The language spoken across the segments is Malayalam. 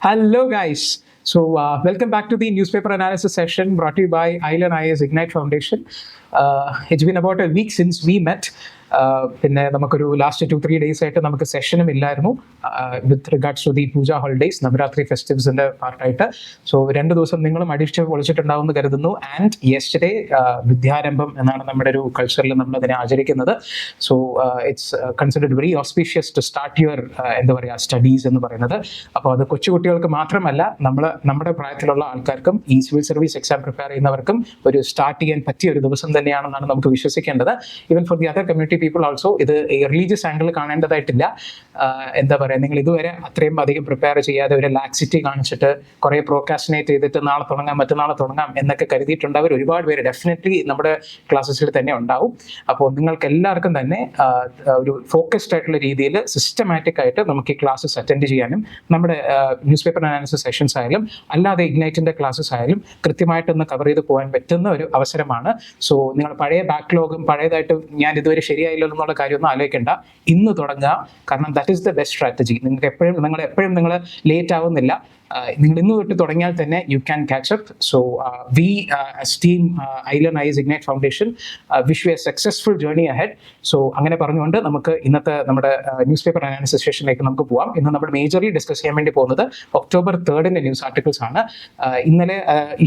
Hello, guys. Welcome back to the newspaper analysis session brought to you by Island IAS Ignite Foundation. It's been about a week since we met. പിന്നെ നമുക്കൊരു ലാസ്റ്റ് 2-3 ഡേയ്സ് ആയിട്ട് നമുക്ക് സെഷനും ഇല്ലായിരുന്നു with regards to the Pooja holidays, Navratri ഫെസ്റ്റിവൽസിന്റെ പാർട്ടായിട്ട്. സോ 2 ദിവസം നിങ്ങളും അടിച്ച് പൊളിച്ചിട്ടുണ്ടാവും എന്ന് കരുതുന്നു. ആൻഡ് യെസ്റ്റർഡേ വിദ്യാരംഭം എന്നാണ് നമ്മുടെ ഒരു കൾച്ചറിൽ നമ്മൾ അതിനെ ആചരിക്കുന്നത്. So it's considered very auspicious to start your എന്താ പറയുക സ്റ്റഡീസ് എന്ന് പറയുന്നത്. അപ്പോൾ അത് കൊച്ചുകുട്ടികൾക്ക് മാത്രമല്ല, നമ്മുടെ പ്രായത്തിലുള്ള ആൾക്കാർക്കും ഈ സിവിൽ സർവീസ് എക്സാം പ്രിപ്പയർ ചെയ്യുന്നവർക്കും ഒരു സ്റ്റാർട്ട് ചെയ്യാൻ പറ്റിയ ഒരു ദിവസം തന്നെയാണെന്നാണ് നമുക്ക് വിശ്വസിക്കേണ്ടത്. Even for the other community people also ഇത് റിലീജിയസ് ആംഗിൾ കാണേണ്ടതായിട്ടില്ല. എന്താ പറയുക, നിങ്ങൾ ഇതുവരെ അത്രയും അധികം പ്രിപ്പയർ ചെയ്യാതെ ഒരു ലാക്സിറ്റി കാണിച്ചിട്ട് കുറേ പ്രോക്കാസ്റ്റിനേറ്റ് ചെയ്തിട്ട് നാളെ തുടങ്ങാം മറ്റന്നാളെ തുടങ്ങാം എന്നൊക്കെ കരുതിയിട്ടുണ്ടവർ ഒരുപാട് പേര് ഡെഫിനറ്റ്ലി നമ്മുടെ ക്ലാസ്സസിൽ തന്നെ ഉണ്ടാവും. അപ്പോൾ നിങ്ങൾക്ക് എല്ലാവർക്കും തന്നെ ഒരു ഫോക്കസ്ഡ് ആയിട്ടുള്ള രീതിയിൽ സിസ്റ്റമാറ്റിക് ആയിട്ട് നമുക്ക് ഈ ക്ലാസ്സസ് അറ്റൻഡ് ചെയ്യാനും നമ്മുടെ ന്യൂസ് പേപ്പർ അനാലിസിസ് സെഷൻസ് ആയാലും അല്ലാതെ ഇഗ്നൈറ്റിൻ്റെ ക്ലാസ്സസ് ആയാലും കൃത്യമായിട്ടൊന്ന് കവർ ചെയ്ത് പോകാൻ പറ്റുന്ന ഒരു അവസരമാണ്. സോ നിങ്ങൾ പഴയ ബാക്ക്ലോഗും പഴയതായിട്ട് ഞാൻ ഇതുവരെ ശരിയായില്ലല്ലോ എന്നുള്ള കാര്യമൊന്നും ആലോചിക്കേണ്ട. ഇന്ന് തുടങ്ങുക, കാരണം that is the best strategy. നിങ്ങൾ എപ്പോഴും ലേറ്റ് ആവുന്നില്ല. നിങ്ങൾ ഇന്ന് തൊട്ട് തുടങ്ങിയാൽ തന്നെ you can catch up. So we as team Island IAS ignite foundation wish you a successful journey ahead. So അങ്ങനെ പറഞ്ഞുകൊണ്ട് നമുക്ക് ഇന്നത്തെ നമ്മുടെ ന്യൂസ് പേപ്പർ അനാലിസിസ് സെഷനിലേക്ക് നമുക്ക് പോവാം. ഇന്ന് നമ്മൾ മേജർലി ഡിസ്കസ് ചെയ്യാൻ വേണ്ടി പോകുന്നത് October 3 ന്യൂസ് ആർട്ടിക്കിൾസ് ആണ്. ഇന്നലെ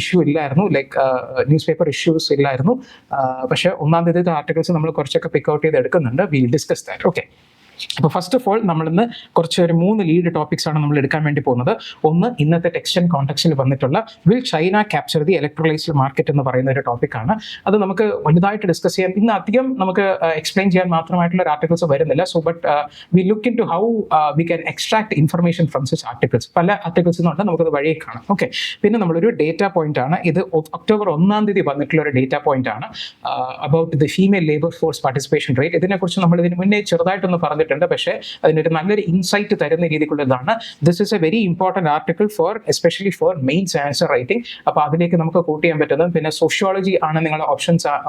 ഇഷ്യൂ ഇല്ലായിരുന്നു, ലൈക്ക് ന്യൂസ് പേപ്പർ ഇഷ്യൂസ് ഇല്ലായിരുന്നു. പക്ഷേ 1-ാം തീയതിയുടെ ആർട്ടിക്കിൾസ് നമ്മൾ കുറച്ചൊക്കെ പിക്ക് ഔട്ട് ചെയ്ത് എടുക്കുന്നുണ്ട്. Will discuss that. ഓക്കെ, അപ്പോൾ ഫസ്റ്റ് ഓഫ് ഓൾ നമ്മളിന്ന് കുറച്ച് ഒരു 3 ലീഡ് ടോപ്പിക്സ് ആണ് നമ്മൾ എടുക്കാൻ വേണ്ടി പോകുന്നത്. ഒന്ന്, ഇന്നത്തെ ടെക്സ്റ്റ് ആൻഡ് കോൺടെക്സ്റ്റിൽ വന്നിട്ടുള്ള will China capture the electrolysed market എന്ന് പറയുന്ന ഒരു ടോപ്പിക്കാണ്. അത് നമുക്ക് വലുതായിട്ട് ഡിസ്കസ് ചെയ്യാൻ ഇന്ന് അധികം നമുക്ക് എക്സ്പ്ലെയിൻ ചെയ്യാൻ മാത്രമായിട്ടുള്ള ഒരു ആർട്ടിക്കിൾസ് വരുന്നില്ല. So but we look into how we can extract information from such articles. പല ആർട്ടിക്കിൾസ് എന്നുണ്ട് നമുക്കത് വഴിയെ കാണാം. ഓക്കെ, പിന്നെ നമ്മളൊരു ഡേറ്റ പോയിന്റ് ആണ് ഇത്. October 1-ാം തീയതി വന്നിട്ടുള്ള ഒരു ഡേറ്റ പോയിന്റ് ആണ് about the female labour force participation rate. ഇതിനെക്കുറിച്ച് നമ്മൾ ഇതിന് മുന്നേ ചെറുതായിട്ടൊന്ന് പറഞ്ഞിട്ടുണ്ട്, പക്ഷേ അതിനൊരു നല്ലൊരു ഇൻസൈറ്റ് തരുന്ന രീതിക്കുള്ളതാണ്. This is a very important article for especially for mains answer writing. അപ്പോൾ അതിലേക്ക് നമുക്ക് കോട്ട് ചെയ്യാൻ പറ്റുന്നത്, പിന്നെ സോഷ്യോളജി ആണ് നിങ്ങളുടെ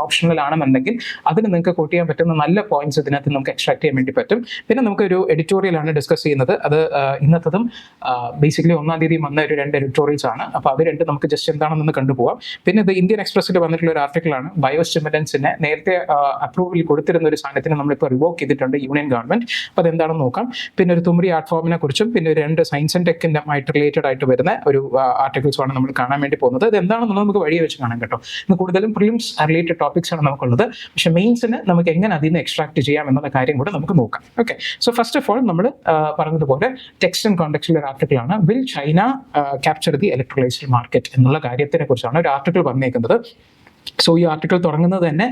ഓപ്ഷണൽ ആണെന്നുണ്ടെങ്കിൽ അതിന് നിങ്ങൾക്ക് കോട്ട് ചെയ്യാൻ പറ്റുന്ന നല്ല പോയിന്റ്സ് ഇതിനകത്ത് നമുക്ക് എക്സ്ട്രാക്ട് ചെയ്യാൻ വേണ്ടി പറ്റും. പിന്നെ നമുക്കൊരു എഡിറ്റോറിയലാണ് ഡിസ്കസ് ചെയ്യുന്നത്. അത് ഇന്നത്തതും ബേസിക്കലി 1-ാം തീയതി വന്ന ഒരു 2 എഡിറ്റോറിയൽസ് ആണ്. അപ്പോൾ അത് 2 നമുക്ക് ജസ്റ്റ് എന്താണെന്ന് കണ്ടുപോകാം. പിന്നെ ഇത് ഇന്ത്യൻ എക്സ്പ്രസ്സിൽ വന്നിട്ടുള്ള ഒരു ആർട്ടിക്കിളാണ്. ബയോസ്റ്റിമുലൻസിനെ നേരത്തെ അപ്രൂവൽ കൊടുത്തിരുന്ന ഒരു സാധനത്തിന് നമ്മളിപ്പോൾ റിവോക്ക് ചെയ്തിട്ടുണ്ട് യൂണിയൻ ഗവൺമെന്റ്. അപ്പോൾ അതെന്താണെന്ന് നോക്കാം. പിന്നെ ഒരു തുമ്രി ആർട്ട് ഫോമിനെ കുറിച്ചും പിന്നെ 2 സയൻസ് ആൻഡ് ടെക്കിൻ്റെ ആയിട്ട് റിലേറ്റഡ് ആയിട്ട് വരുന്ന ഒരു ആർട്ടിക്കിൾസാണ് നമ്മൾ കാണാൻ വേണ്ടി പോകുന്നത്. ഇത് എന്താണെന്നുള്ളത് നമുക്ക് വഴിയെ വെച്ച് കാണാം കേട്ടോ. ഇന്ന് കൂടുതലും പ്രിലിംസ് റിലേറ്റഡ് ടോപ്പിക്സ് ആണ് നമുക്കുള്ളത്. പക്ഷേ മെയിൻസിന് നമുക്ക് എങ്ങനെ അതിൽ നിന്ന് എക്സ്ട്രാക്ട് ചെയ്യാം എന്നുള്ള കാര്യം കൂടെ നമുക്ക് നോക്കാം. Okay, so first of all നമ്മൾ പറഞ്ഞതുപോലെ ടെക്സ്റ്റ് ആൻഡ് കോൺടെക്സ്റ്റിലെ ഒരു ആർട്ടിക്കിളാണ് will China capture the electrolysed market എന്നുള്ള കാര്യത്തിനെ കുറിച്ചാണ് ഒരു ആർട്ടിക്കിൾ വന്നേക്കുന്നത്. സോ ഈ ആർട്ടിക്കിൾ തുടങ്ങുന്നത് തന്നെ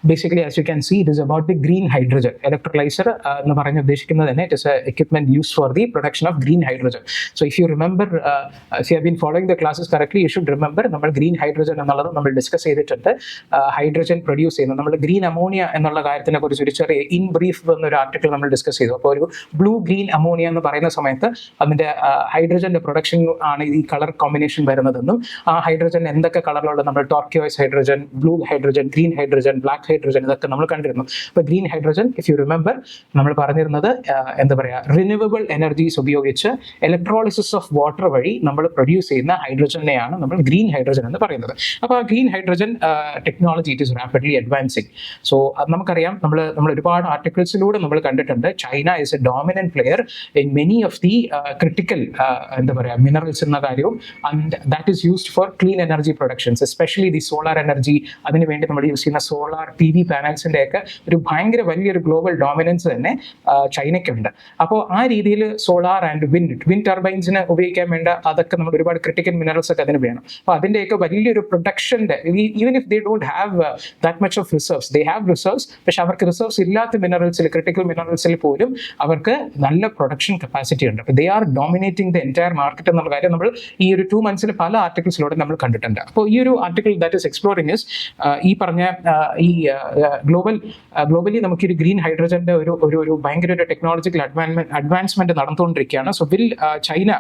basically as you can see it is about the green hydrogen. Electrolyser എന്ന് പറഞ്ഞ് ഉദ്ദേശിക്കുന്നത് തന്നെ it is a equipment use for the production of green hydrogen. So if you remember, if you have been following the classes correctly, you should remember നമ്മൾ ഗ്രീൻ ഹൈഡ്രജൻ എന്നുള്ളത് നമ്മൾ ഡിസ്കസ് ചെയ്തിട്ടുണ്ട്. ഹൈഡ്രജൻ പ്രൊഡ്യൂസ് ചെയ്യുന്നത് നമ്മൾ ഗ്രീൻ അമോണിയ എന്നുള്ള കാര്യത്തിനെ കുറിച്ച് ഒരു ചെറിയ ഇൻ ബ്രീഫ് എന്നൊരു ആർട്ടിക്കിൾ നമ്മൾ ഡിസ്കസ് ചെയ്തു. അപ്പോൾ ഒരു ബ്ലൂ ഗ്രീൻ അമോണിയ എന്ന് പറയുന്ന സമയത്ത് അതിൻ്റെ ഹൈഡ്രജൻ്റെ പ്രൊഡക്ഷൻ ആണ് ഈ കളർ കോമ്പിനേഷൻ വരുന്നതെന്നും ആ ഹൈഡ്രജൻ എന്തൊക്കെ കളറിലുള്ള നമ്മൾ turquoise hydrogen, blue hydrogen, green hydrogen, black hydrogen ഇതൊക്കെ നമ്മൾ കണ്ടിരുന്നു. അപ്പോൾ green hydrogen if you remember നമ്മൾ പറഞ്ഞിരുന്നത് എന്താ പറയുക, റിന്യൂവബിൾ എനർജീസ് ഉപയോഗിച്ച് ഇലക്ട്രോളിസിസ് ഓഫ് വാട്ടർ വഴി നമ്മൾ പ്രൊഡ്യൂസ് ചെയ്യുന്ന ഹൈഡ്രജനെയാണ് നമ്മൾ ഗ്രീൻ ഹൈഡ്രജൻ എന്ന് പറയുന്നത്. അപ്പോൾ ആ green hydrogen technology it is rapidly advancing. So അത് നമുക്കറിയാം, നമ്മൾ ഒരുപാട് ആർട്ടിക്കിൾസിലൂടെ നമ്മൾ കണ്ടിട്ടുണ്ട് China is A dominant player in many of the critical എന്താ പറയുക മിനറൽസ് എന്ന കാര്യവും. And that is used for clean energy productions, especially the solar energy. അതിനുവേണ്ടി നമ്മൾ യൂസ് ചെയ്യുന്ന സോളാർ PV പാനൽസിൻ്റെ ഒക്കെ ഒരു ഭയങ്കര വലിയൊരു ഗ്ലോബൽ ഡോമിനൻസ് തന്നെ ചൈനയ്ക്കുണ്ട്. അപ്പോൾ ആ രീതിയിൽ സോളാർ ആൻഡ് വിൻഡ് ടർബൈൻസിന് ഉപയോഗിക്കാൻ വേണ്ട അതൊക്കെ നമ്മൾ ഒരുപാട് ക്രിട്ടിക്കൽ മിനറൽസ് ഒക്കെ അതിന് വേണം. അപ്പോൾ അതിൻ്റെയൊക്കെ വലിയൊരു പ്രൊഡക്ഷൻ്റെ, even if they don't have that much of reserves, they have reserves, പക്ഷെ അവർക്ക് റിസർവ്സ് ഇല്ലാത്ത മിനറൽസിൽ, ക്രിട്ടിക്കൽ മിനറൽസിൽ പോലും അവർക്ക് നല്ല പ്രൊഡക്ഷൻ കപ്പാസിറ്റി ഉണ്ട്. അപ്പോൾ they are dominating the entire market എന്നുള്ള കാര്യം നമ്മൾ ഈ ഒരു 2 months പല ആർട്ടിക്കിൾസിലൂടെ നമ്മൾ കണ്ടിട്ടുണ്ട്. അപ്പോൾ ഈ ഒരു article that is exploring is ഈ പറഞ്ഞ ഗ്ലോബലി നമുക്കൊരു ഗ്രീൻ ഹൈഡ്രജന്റെ ഒരു ഭയങ്കര ഒരു ടെക്നോളജിക്കൽ അഡ്വാൻസ്മെന്റ് നടന്നുകൊണ്ടിരിക്കുകയാണ്. So will China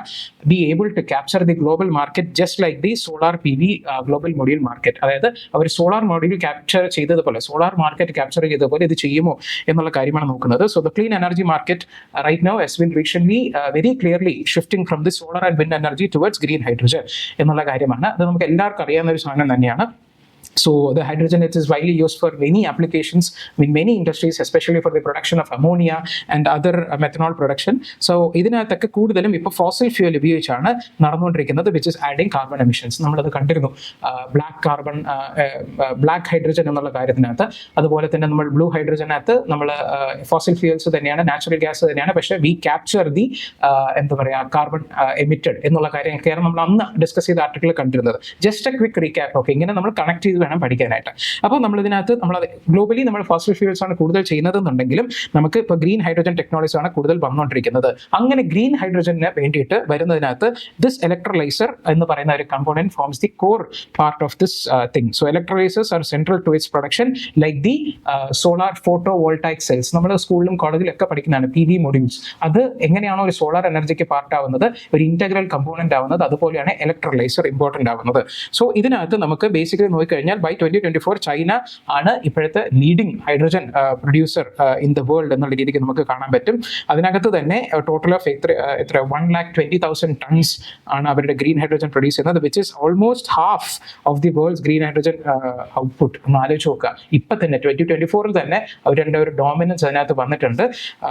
be able to capture the global market just like the solar PV global module market? അതായത് അവർ സോളാർ മൊഡ്യൂൾ ക്യാപ്ചർ ചെയ്തതുപോലെ, സോളാർ മാർക്കറ്റ് ക്യാപ്ചർ ചെയ്തതുപോലെ ഇത് ചെയ്യുമോ എന്നുള്ള കാര്യമാണ് നോക്കുന്നത്. So the clean energy market right now has been recently very clearly shifting from the solar and wind energy towards green hydrogen എന്നുള്ള കാര്യമാണ്. അത് നമുക്ക് എല്ലാവർക്കും അറിയാവുന്ന ഒരു സാധനം തന്നെയാണ്. So the hydrogen, it is widely used for many applications in many industries, especially for the production of ammonia and other methanol production. So ഇതിനകത്തൊക്കെ കൂടുതലും ഇപ്പോൾ ഫോസിൽ ഫ്യൂൽ ഉപയോഗിച്ചാണ് നടന്നുകൊണ്ടിരിക്കുന്നത്, which is adding carbon emissions. നമ്മളത് കണ്ടിരുന്നു ബ്ലാക്ക് ഹൈഡ്രജൻ എന്നുള്ള കാര്യത്തിനകത്ത്. അതുപോലെ തന്നെ നമ്മൾ ബ്ലൂ ഹൈഡ്രജനകത്ത് നമ്മൾ ഫോസിൽ ഫ്യൂൽസ് തന്നെയാണ്, നാച്ചുറൽ ഗ്യാസ് തന്നെയാണ്, പക്ഷേ വി ക്യാപ്ചർ ദി എന്താ പറയുക കാർബൺ എമിറ്റഡ് എന്നുള്ള കാര്യമൊക്കെയാണ് നമ്മൾ അന്ന് ഡിസ്കസ് ചെയ്ത ആർട്ടിക്കിൾ കണ്ടിരുന്നത്. Just A quick recap. Okay, ഇങ്ങനെ നമ്മൾ കണക്ട് ചെയ്ത് വേണം പഠിക്കാനായിട്ട്. അപ്പോൾ നമ്മളിതിനകത്ത് ഗ്ലോബലി നമ്മൾ ഫോസിൽ ഫ്യൂൽസ് ആണ് കൂടുതൽ ചെയ്യുന്നതെന്നുണ്ടെങ്കിലും നമുക്ക് ഇപ്പോൾ ഗ്രീൻ ഹൈഡ്രജൻ ടെക്നോളജീസ് ആണ് കൂടുതൽ വന്നുകൊണ്ടിരിക്കുന്നത്. അങ്ങനെ ഗ്രീൻ ഹൈഡ്രജന് വേണ്ടിയിട്ട് വരുന്നതിനകത്ത് ദിസ് ഇലക്ട്രോലൈസർ എന്ന് പറയുന്ന ഒരു component forms the core part of this thing. So electrolysers are central to its production like the solar photovoltaic cells. നമ്മൾ സ്കൂളിലും കോളേജിലൊക്കെ പഠിക്കുന്നതാണ് PV മൊഡ്യൂൾസ്. അത് എങ്ങനെയാണോ ഒരു സോളാർ എനർജിക്ക് പാർട്ട് ആവുന്നത്, ഒരു ഇന്റഗ്രൽ കമ്പോണന്റ് ആവുന്നത്, അതുപോലെയാണ് ഇലക്ട്രോലൈസർ ഇമ്പോർട്ടന്റ് ആവുന്നത്. സോ ഇതിനകത്ത് നമുക്ക് ബേസിക്കലി നോക്കിക്കഴിഞ്ഞാൽ ബൈ 2024 ചൈന ആണ് ഇപ്പോഴത്തെ leading hydrogen producer in the world എന്നുള്ള രീതിക്ക് നമുക്ക് കാണാൻ പറ്റും. അതിനകത്ത് തന്നെ ടോട്ടൽ ഓഫ് എത്ര 120,000 ടൺസ് ആണ് അവരുടെ ഗ്രീൻ ഹൈഡ്രജൻ പ്രൊഡ്യൂസ് ചെയ്യുന്നത്, which is almost half of the worlds green hydrogen output. ഒന്ന് ആലോചിച്ച് നോക്കുക. ഇപ്പം തന്നെ 2024 തന്നെ അവരുടെ ഒരു ഡോമിനൻസ് അതിനകത്ത് വന്നിട്ടുണ്ട്.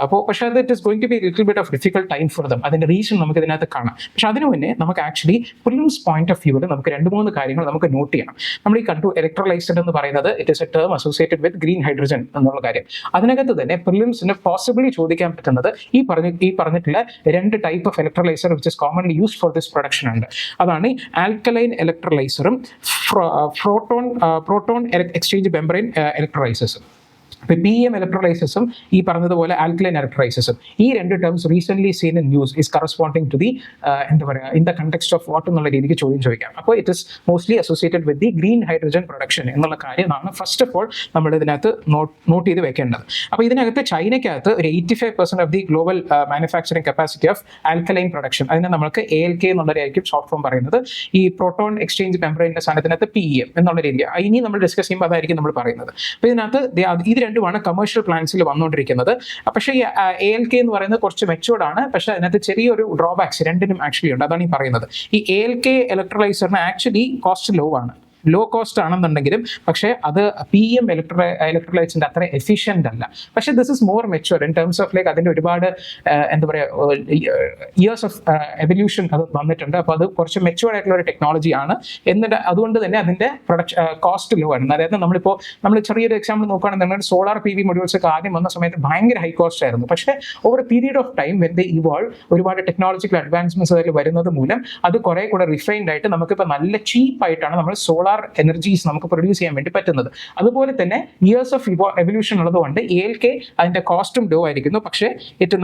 അപ്പോൾ പക്ഷേ അത് it is going to be little bit of difficult time for them. അതിന്റെ റീസൺ നമുക്ക് ഇതിനകത്ത് കാണാം. പക്ഷെ അതിനു മുന്നേ നമുക്ക് ആക്ച്വലി പ്രിലിംസ് പോയിന്റ് ഓഫ് വ്യൂവിൽ നമുക്ക് 2-3 കാര്യങ്ങൾ നമുക്ക് നോട്ട് ചെയ്യണം. നമ്മൾ ഈ കണ്ടു ഇലക്ട്രോലൈസർ എന്ന് പറയുന്നത് it is A term associated with green hydrogen എന്നുള്ള കാര്യം. അതിനകത്ത് തന്നെ പ്രിലിംസിന് പോസിബിളി ചോദിക്കാൻ പറ്റുന്നത് ഈ പറഞ്ഞിട്ടുള്ള 2 type of electrolyser which is commonly used for this production ഉണ്ട്. അതാണ് ആൽക്കലൈൻ ഇലക്ട്രോലൈസറും പ്രോട്ടോൺ എക്സ്ചേഞ്ച് മെംബ്രെയിൻ ഇലക്ട്രോലൈസേഴ്സും. ഇപ്പോൾ PEM ഇലക്ട്രോലൈസസും ഈ പറഞ്ഞതുപോലെ ആൽക്കലൈൻ ഇലക്ട്രോലൈസസും, ഈ 2 terms recent seen in news is corresponding to the എന്താ പറയുക in the context of what എന്നുള്ള രീതിക്ക് ചോദിക്കാം. അപ്പോൾ it is mostly associated with the green hydrogen production എന്നുള്ള കാര്യമാണ് ഫസ്റ്റ് ഓഫ് ഓൾ നമ്മൾ ഇതിനകത്ത് നോട്ട് ചെയ്ത് വെക്കേണ്ടത്. അപ്പോൾ ഇതിനകത്ത് ചൈനയ്ക്കകത്ത് ഒരു 85% of the global manufacturing capacity of alkaline production, അതിനെ നമുക്ക് ALK എന്നുള്ളതായിരിക്കും ഷോർട്ട് ഫോം പറയുന്നത്. ഈ പ്രോട്ടോൺ എക്സ്ചേഞ്ച് മെംബ്രെയിൻ്റെ സാധനത്തിനകത്ത് PEM എന്നുള്ള രീതി ഇനി നമ്മൾ ഡിസ്കസ് ചെയ്യുമ്പോൾ അതായിരിക്കും നമ്മൾ പറയുന്നത്. അപ്പോൾ ഇതിനകത്ത് ഇത് രണ്ടുമാണ് കമേഴ്ഷ്യൽ പ്ലാന്റ്സിൽ വന്നുകൊണ്ടിരിക്കുന്നത്. പക്ഷേ ഈ ALK എന്ന് പറയുന്നത് കുറച്ച് മെച്ചുവേർഡ് ആണ്, പക്ഷേ അതിനകത്ത് ചെറിയൊരു ഡ്രോബാക്സ് രണ്ടിനും ആക്ച്വലി ഉണ്ട്. അതാണ് ഈ പറയുന്നത്. ഈ ALK ഇലക്ട്രോലൈസറിന് ആക്ച്വലി കോസ്റ്റ് ലോ ആണ്, ലോ കോസ്റ്റ് ആണെന്നുണ്ടെങ്കിലും പക്ഷേ അത് PEM ഇലക്ട്രോലൈസിന്റെ അത്ര എഫിഷ്യൻ്റ് അല്ല. പക്ഷേ this is more mature in terms of like അതിൻ്റെ ഒരുപാട് എന്താ പറയുക ഇയേഴ്സ് ഓഫ് എവല്യൂഷൻ അത് വന്നിട്ടുണ്ട്. അപ്പോൾ അത് കുറച്ച് മെച്ചുവേർഡ് ആയിട്ടുള്ള ഒരു ടെക്നോളജി ആണ്. എന്നിട്ട് അതുകൊണ്ട് തന്നെ അതിൻ്റെ കോസ്റ്റ് ലോ ആണ്. അതായത് നമ്മൾ ചെറിയൊരു എക്സാമ്പിൾ നോക്കുകയാണെന്നുണ്ടെങ്കിൽ സോളാർ PV മൊഡ്യൂൾസ് ഒക്കെ ആദ്യം വന്ന സമയത്ത് ഭയങ്കര ഹൈ കോസ്റ്റ് ആയിരുന്നു. പക്ഷേ over A period of time when they evolve ഒരുപാട് ടെക്നോളജിക്കൽ അഡ്വാൻസ്മെന്റ്സ് അതിൽ വരുന്നത് മൂലം അത് കുറേ കൂടെ റിഫൈൻഡ് ആയിട്ട് നമുക്കിപ്പോൾ നല്ല ചീപ്പായിട്ടാണ് നമ്മൾ സോളാർ എനർജീസ് നമുക്ക് പ്രൊഡ്യൂസ് ചെയ്യാൻ വേണ്ടി പറ്റുന്നത്. അതുപോലെ തന്നെ ഇയേഴ്സ് ഓഫ് എവല്യൂഷൻ ഉള്ളതുകൊണ്ട് ALK അതിന്റെ കോസ്റ്റും ലോ ആയിരിക്കുന്നു. പക്ഷേ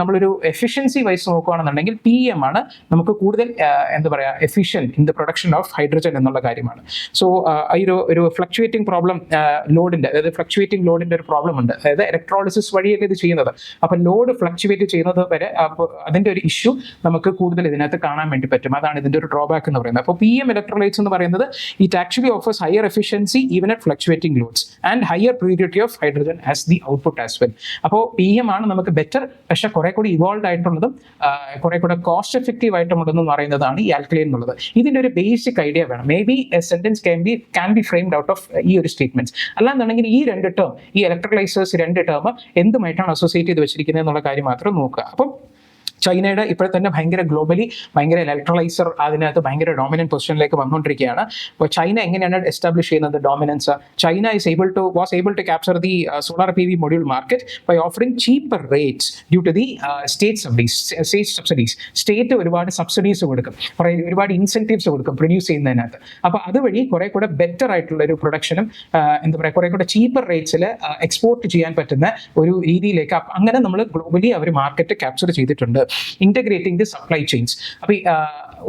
നമ്മളൊരു എഫിഷ്യൻസി വൈസ് നോക്കുകയാണെന്നുണ്ടെങ്കിൽ PEM ആണ് നമുക്ക് കൂടുതൽ എന്താ പറയുക efficient in the production of hydrogen എന്നുള്ള കാര്യമാണ്. സോ ഒരു ഫ്ലക്ച്വേറ്റിംഗ് പ്രോബ്ലം ലോഡിന്റെ, അതായത് ഫ്ലക്ച്വേറ്റിംഗ് ലോഡിന്റെ ഒരു പ്രോബ്ലം ഉണ്ട്. അതായത് ഇലക്ട്രോളിസിസ് വഴിയല്ലേ ഇത് ചെയ്യുന്നത്. അപ്പോൾ ലോഡ് ഫ്ലക്ച്വേറ്റ് ചെയ്യുന്നത് വരെ അതിന്റെ ഒരു ഇഷ്യൂ നമുക്ക് കൂടുതൽ ഇതിനകത്ത് കാണാൻ വേണ്ടി പറ്റും. അതാണ് ഇതിന്റെ ഒരു ഡ്രോബാക്ക് എന്ന് പറയുന്നത്. അപ്പോൾ PEM ഇലക്ട്രോലൈറ്റ്സ് എന്ന് പറയുന്നത് it actually offers higher efficiency even at fluctuating loads and higher purity of hydrogen as the output as well. അപ്പോൾ PEM ആണ് നമുക്ക് ബെറ്റർ, പക്ഷേ കുറെ കൂടി ഇവോൾവ് ആയിട്ടുള്ളതും കുറെ കൂടെ കോസ്റ്റ് എഫക്റ്റീവ് ആയിട്ടുള്ളതെന്ന് പറയുന്നതാണ് ഈ ആൽക്കലൈൻ എന്നുള്ളത്. ഇതിന്റെ ഒരു ബേസിക് ഐഡിയ വേണം. May be A sentence can be framed out of ഈ ഒരു സ്റ്റേറ്റ്മെന്റ്സ്. അല്ലാന്നുണ്ടെങ്കിൽ ഈ 2 ടേം, ഈ ഇലക്ട്രോലൈസേഴ്സ് 2 ടേം എന്തുമായിട്ടാണ് അസോസിയേറ്റ് ചെയ്ത് വെച്ചിരിക്കുന്നത് എന്നുള്ള കാര്യം മാത്രം നോക്കുക. അപ്പം ചൈനയുടെ ഇപ്പോൾ തന്നെ ഗ്ലോബലി ഭയങ്കര ഇലക്ട്രോലൈസർ അതിനകത്ത് ഭയങ്കര ഡോമിനന്റ് പൊസിഷനിലേക്ക് വന്നുകൊണ്ടിരിക്കുകയാണ്. അപ്പോൾ ചൈന എങ്ങനെയാണ് എസ്റ്റാബ്ലിഷ് ചെയ്യുന്നത് dominance? China was able to capture the solar PV module market by offering cheaper rates due to the state subsidies. State ഒരുപാട് സബ്സിഡീസ് കൊടുക്കും, ഒരുപാട് ഇൻസെൻറ്റീവ്സ് കൊടുക്കും പ്രൊഡ്യൂസ് ചെയ്യുന്നതിനകത്ത്. അപ്പോൾ അതുവഴി കുറെ കൂടെ ബെറ്റർ ആയിട്ടുള്ള ഒരു പ്രൊഡക്ഷനും എന്താ പറയുക കുറെ കൂടെ ചീപ്പർ റേറ്റ്സിൽ എക്സ്പോർട്ട് ചെയ്യാൻ പറ്റുന്ന ഒരു രീതിയിലേക്ക് അങ്ങനെ നമ്മൾ ഗ്ലോബലി അവർ മാർക്കറ്റ് ക്യാപ്ചർ ചെയ്തിട്ടുണ്ട്. Integrating the supply chains. അപ്പോൾ